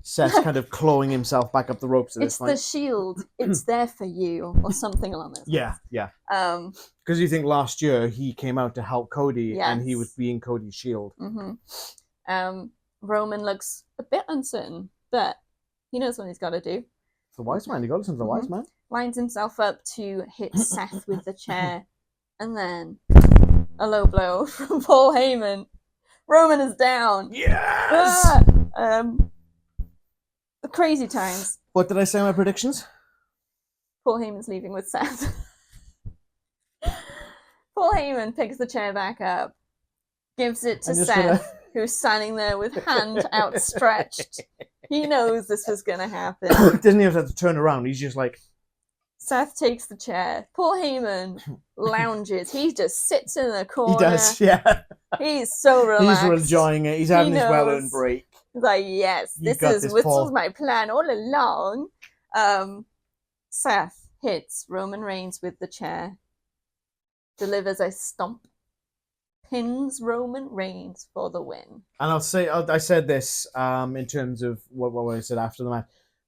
Speaker 3: Seth's kind of clawing himself back up the ropes at this point.
Speaker 2: It's the shield. It's there for you, or something along those lines.
Speaker 3: Yeah. Because you think last year he came out to help Cody, and he was being Cody's shield.
Speaker 2: Mm-hmm. Roman looks a bit uncertain, but he knows what he's got to do.
Speaker 3: It's the wise man. You got to listen to the wise man.
Speaker 2: Lines himself up to hit Seth with the chair, and then a low blow from Paul Heyman. Roman is down.
Speaker 3: Yes.
Speaker 2: The crazy times.
Speaker 3: What did I say in my predictions?
Speaker 2: Paul Heyman's leaving with Seth. Paul Heyman picks the chair back up, gives it to Seth, who's standing there with hand outstretched. He knows this was going to happen.
Speaker 3: Doesn't even have to turn around. He's just like...
Speaker 2: Seth takes the chair. Paul Heyman lounges. He just sits in the corner.
Speaker 3: He does, yeah.
Speaker 2: He's so relaxed.
Speaker 3: He's enjoying it. He's having his well-earned break.
Speaker 2: He's like, yes, this was my plan all along. Seth hits Roman Reigns with the chair, delivers a stomp, pins Roman Reigns for the win. And
Speaker 3: I'll say, I said this in terms of what I said after the match.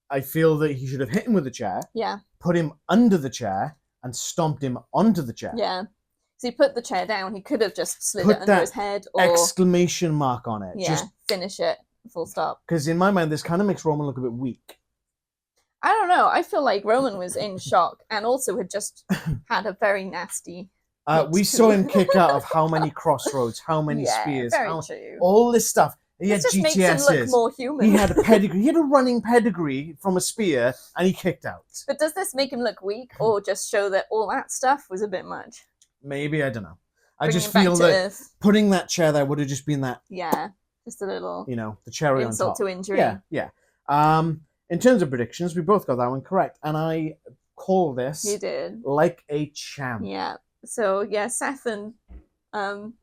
Speaker 3: I feel that he should have hit him with the chair, put him under the chair, and stomped him onto the chair.
Speaker 2: Yeah. So he put the chair down. He could have just slid it under his head, or
Speaker 3: exclamation mark on it.
Speaker 2: Yeah, just finish it. Full stop.
Speaker 3: Because in my mind, this kind of makes Roman look a bit weak.
Speaker 2: I don't know. I feel like Roman was in shock and also had just had a very nasty.
Speaker 3: We saw him kick out of how many crossroads, how many spears,
Speaker 2: true.
Speaker 3: All this stuff. He had
Speaker 2: just
Speaker 3: GTSs.
Speaker 2: Makes him look more human.
Speaker 3: He had a pedigree. He had a running pedigree from a spear, and he kicked out.
Speaker 2: But does this make him look weak, or just show that all that stuff was a bit much?
Speaker 3: Maybe, I don't know. I just feel that putting that chair there would have just been that.
Speaker 2: Yeah, just a little.
Speaker 3: The cherry on top.
Speaker 2: Insult to injury.
Speaker 3: Yeah. In terms of predictions, we both got that one correct, and I call this.
Speaker 2: You did.
Speaker 3: Like a champ.
Speaker 2: Yeah. So Seth and Paul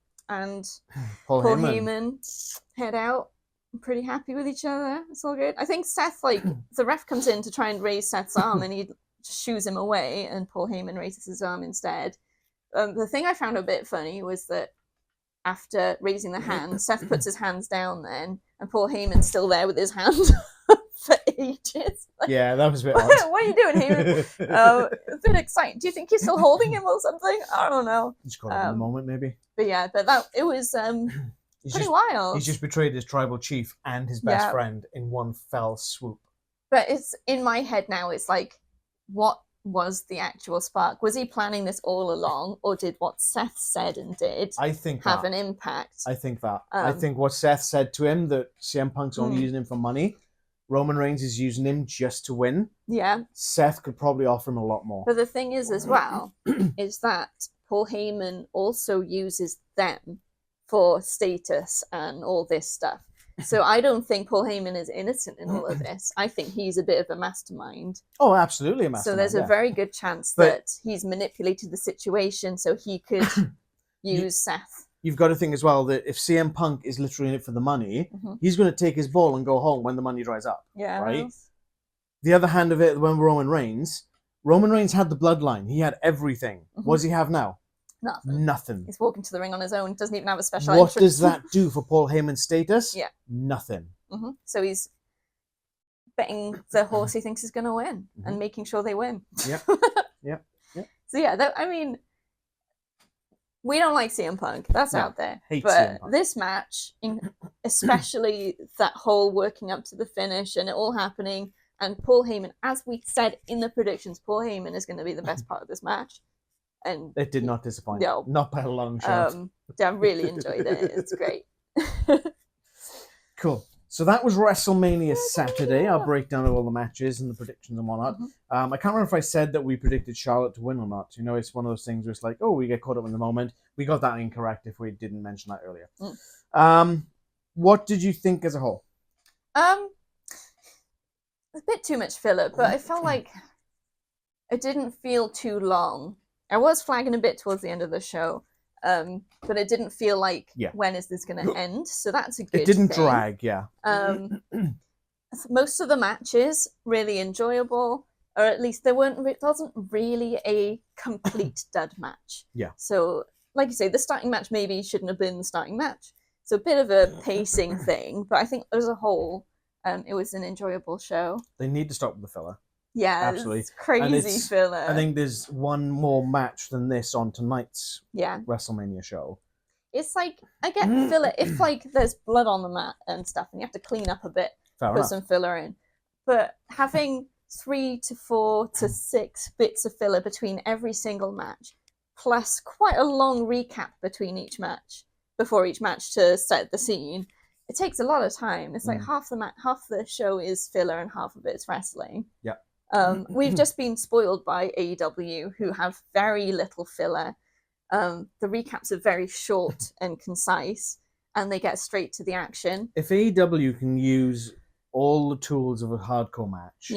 Speaker 2: Heyman head out. I'm pretty happy with each other. It's all good. I think Seth, the ref comes in to try and raise Seth's arm, and he shoos him away, and Paul Heyman raises his arm instead. The thing I found a bit funny was that after raising the hand, Seth puts his hands down then, and Paul Heyman's still there with his hands for ages.
Speaker 3: Yeah, that was a bit odd.
Speaker 2: What are you doing, Heyman? It's a bit exciting. Do you think you're still holding him or something? I don't know.
Speaker 3: Just got it in the moment, maybe.
Speaker 2: But it was pretty wild.
Speaker 3: He's just betrayed his tribal chief and his best friend in one fell swoop.
Speaker 2: But it's in my head now. It's like, what was the actual spark? Was he planning this all along, or did what Seth said and did have an impact?
Speaker 3: I think that. I think what Seth said to him, that CM Punk's only using him for money, Roman Reigns is using him just to win.
Speaker 2: Yeah.
Speaker 3: Seth could probably offer him a lot more.
Speaker 2: But the thing is as well, is that Paul Heyman also uses them for status and all this stuff. So I don't think Paul Heyman is innocent in all of this. I think he's a bit of a mastermind.
Speaker 3: Oh, absolutely a mastermind.
Speaker 2: So there's a very good chance that he's manipulated the situation so he could use Seth.
Speaker 3: you've got to think as well that if CM Punk is literally in it for the money, he's going to take his ball and go home when the money dries up.
Speaker 2: Yeah.
Speaker 3: Right? The other hand of it, when Roman Reigns had the bloodline. He had everything. What does he have now? Nothing.
Speaker 2: He's walking to the ring on his own. Doesn't even have a special
Speaker 3: What
Speaker 2: entrance.
Speaker 3: does that do for Paul Heyman's status?
Speaker 2: Yeah.
Speaker 3: Nothing.
Speaker 2: So he's betting the horse he thinks is going to win and making sure they win.
Speaker 3: Yep. Yep.
Speaker 2: So yeah, I mean, we don't like CM Punk. That's out there.
Speaker 3: Hate
Speaker 2: but
Speaker 3: CM Punk.
Speaker 2: This match, especially that whole working up to the finish and it all happening, and Paul Heyman, as we said in the predictions, Paul Heyman is going to be the best part of this match. And
Speaker 3: it did not disappoint.
Speaker 2: No.
Speaker 3: Not by a long shot.
Speaker 2: I really enjoyed it. It's great.
Speaker 3: Cool. So that was WrestleMania Saturday. Our breakdown of all the matches and the predictions and whatnot. I can't remember if I said that we predicted Charlotte to win or not. You know, it's one of those things where it's like, oh, we get caught up in the moment. We got that incorrect if we didn't mention that earlier. What did you think as a whole?
Speaker 2: A bit too much filler, but I felt like it didn't feel too long. I was flagging a bit towards the end of the show, but it didn't feel like, when is this going to end? So that's a good thing.
Speaker 3: It didn't drag,
Speaker 2: most of the matches, really enjoyable, or at least it wasn't really a complete dud match.
Speaker 3: Yeah.
Speaker 2: So, like you say, the starting match maybe shouldn't have been the starting match. So a bit of a pacing thing, but I think as a whole, it was an enjoyable show.
Speaker 3: They need to stop with the filler.
Speaker 2: Yeah,
Speaker 3: absolutely.
Speaker 2: It's crazy filler.
Speaker 3: I think there's one more match than this on tonight's
Speaker 2: Yeah.
Speaker 3: WrestleMania show.
Speaker 2: It's like, I get filler if like there's blood on the mat and stuff and you have to clean up a bit, put some filler in. But having 3 to 4 to 6 bits of filler between every single match, plus quite a long recap between each match, before each match to set the scene, it takes a lot of time. It's like half the show is filler and half of it is wrestling.
Speaker 3: Yeah.
Speaker 2: We've just been spoiled by AEW, who have very little filler. The recaps are very short and concise, and they get straight to the action.
Speaker 3: If AEW can use all the tools of a hardcore match,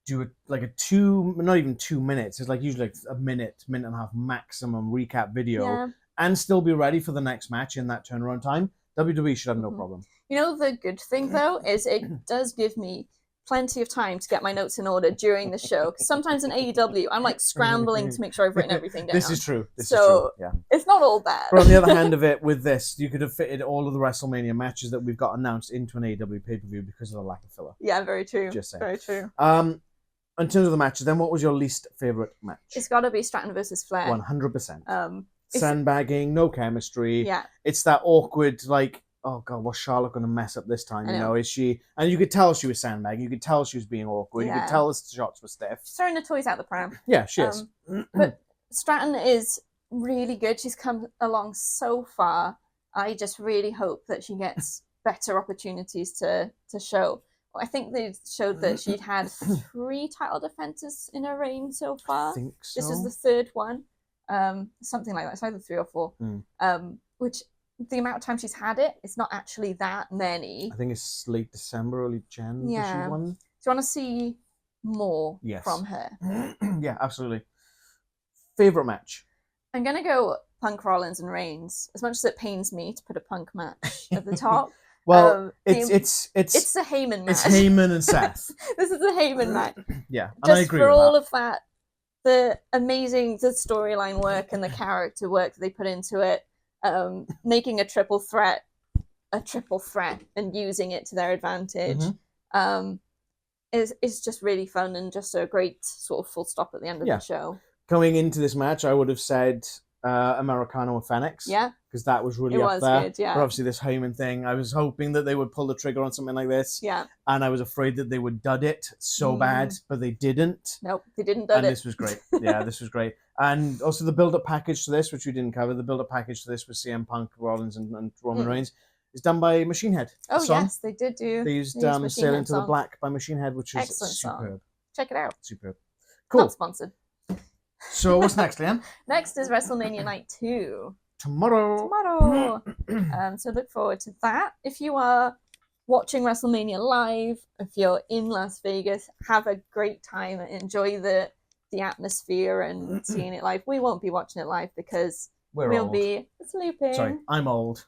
Speaker 3: do it like not even 2 minutes. It's like usually like a minute and a half maximum recap video, and still be ready for the next match in that turnaround time. WWE should have no problem.
Speaker 2: You know, the good thing though is it does give me plenty of time to get my notes in order during the show. Because sometimes in AEW, I'm like scrambling to make sure I've written everything down.
Speaker 3: This is true. This is true. Yeah.
Speaker 2: It's not all bad.
Speaker 3: But on the other hand of it, with this, you could have fitted all of the WrestleMania matches that we've got announced into an AEW pay-per-view because of the lack of filler.
Speaker 2: Yeah, very true.
Speaker 3: Just saying.
Speaker 2: Very true.
Speaker 3: In terms of the matches, then what was your least favourite match?
Speaker 2: It's got to be Stratton versus Flair.
Speaker 3: 100%. Sandbagging, no chemistry.
Speaker 2: Yeah.
Speaker 3: It's that awkward, like, oh God, what's Charlotte going to mess up this time? You know, is she? And you could tell she was sandbagging. You could tell she was being awkward. You could tell the shots were stiff.
Speaker 2: She's throwing the toys out the pram.
Speaker 3: Yeah, she is.
Speaker 2: But Stratton is really good. She's come along so far. I just really hope that she gets better opportunities to show. I think they showed that she'd had 3 title defenses in her reign so far.
Speaker 3: I think so.
Speaker 2: This is the 3rd one. Something like that. It's either 3 or 4. Which, the amount of time she's had it, it's not actually that many.
Speaker 3: I think it's late December, early January.
Speaker 2: Yeah.
Speaker 3: She won.
Speaker 2: Do you want to see more from her?
Speaker 3: Yeah, absolutely. Favorite match?
Speaker 2: I'm going to go Punk, Rollins, and Reigns. As much as it pains me to put a Punk match at the top.
Speaker 3: Well, it's
Speaker 2: the Heyman match.
Speaker 3: It's Heyman and Seth.
Speaker 2: This is the Heyman match.
Speaker 3: Yeah, and
Speaker 2: just
Speaker 3: I agree
Speaker 2: for
Speaker 3: with
Speaker 2: all
Speaker 3: that.
Speaker 2: of that, the storyline work and the character work that they put into it, making a triple threat, and using it to their advantage, is just really fun and just a great sort of full stop at the end of the show.
Speaker 3: Coming into this match, I would have said Americano and Fenix.
Speaker 2: Yeah.
Speaker 3: Because that was really up there.
Speaker 2: Good, yeah.
Speaker 3: But obviously this Heyman thing, I was hoping that they would pull the trigger on something like this.
Speaker 2: Yeah.
Speaker 3: And I was afraid that they would dud it so bad, but they didn't.
Speaker 2: Nope, they didn't dud it.
Speaker 3: And this was great. Yeah, this was great. And also the build-up package to this, which we didn't cover, the build-up package to this was CM Punk, Rollins, and Roman Reigns, is done by Machine Head.
Speaker 2: Oh, yes, they did do.
Speaker 3: They used Sail Into the Black by Machine Head, which is
Speaker 2: excellent
Speaker 3: superb.
Speaker 2: Song. Check it out.
Speaker 3: Superb. Cool.
Speaker 2: Not sponsored.
Speaker 3: So what's next, Leanne?
Speaker 2: Next is WrestleMania Night 2.
Speaker 3: Tomorrow.
Speaker 2: So look forward to that. If you are watching WrestleMania live, if you're in Las Vegas, have a great time. Enjoy the atmosphere and seeing it live. We won't be watching it live because we'll
Speaker 3: old.
Speaker 2: be sleeping.
Speaker 3: Sorry, I'm old.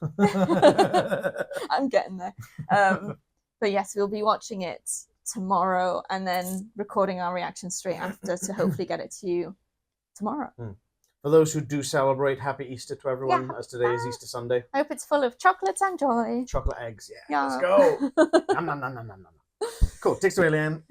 Speaker 2: I'm getting there. But yes, we'll be watching it tomorrow and then recording our reaction straight after to hopefully get it to you tomorrow.
Speaker 3: For those who do celebrate, happy Easter to everyone, as today is Easter Sunday.
Speaker 2: I hope it's full of chocolates and joy.
Speaker 3: Chocolate eggs, yeah. Let's go. Nom, nom, nom, nom, nom, nom. Cool, takes away, Leanne.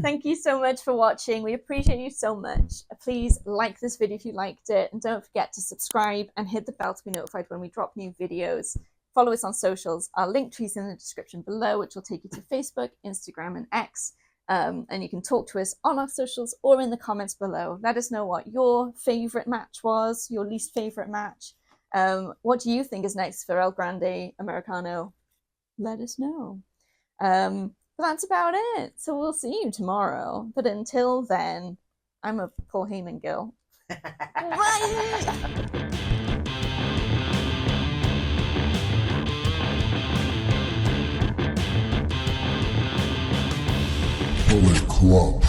Speaker 2: Thank you so much for watching. We appreciate you so much. Please like this video if you liked it, and don't forget to subscribe and hit the bell to be notified when we drop new videos. Follow us on socials. Our link tree's in the description below, which will take you to Facebook, Instagram, and X. And you can talk to us on our socials or in the comments below. Let us know what your favorite match was, your least favorite match. What do you think is next for El Grande Americano? Let us know. But that's about it. So we'll see you tomorrow. But until then, I'm a Paul Heyman girl.
Speaker 1: Bullet Club.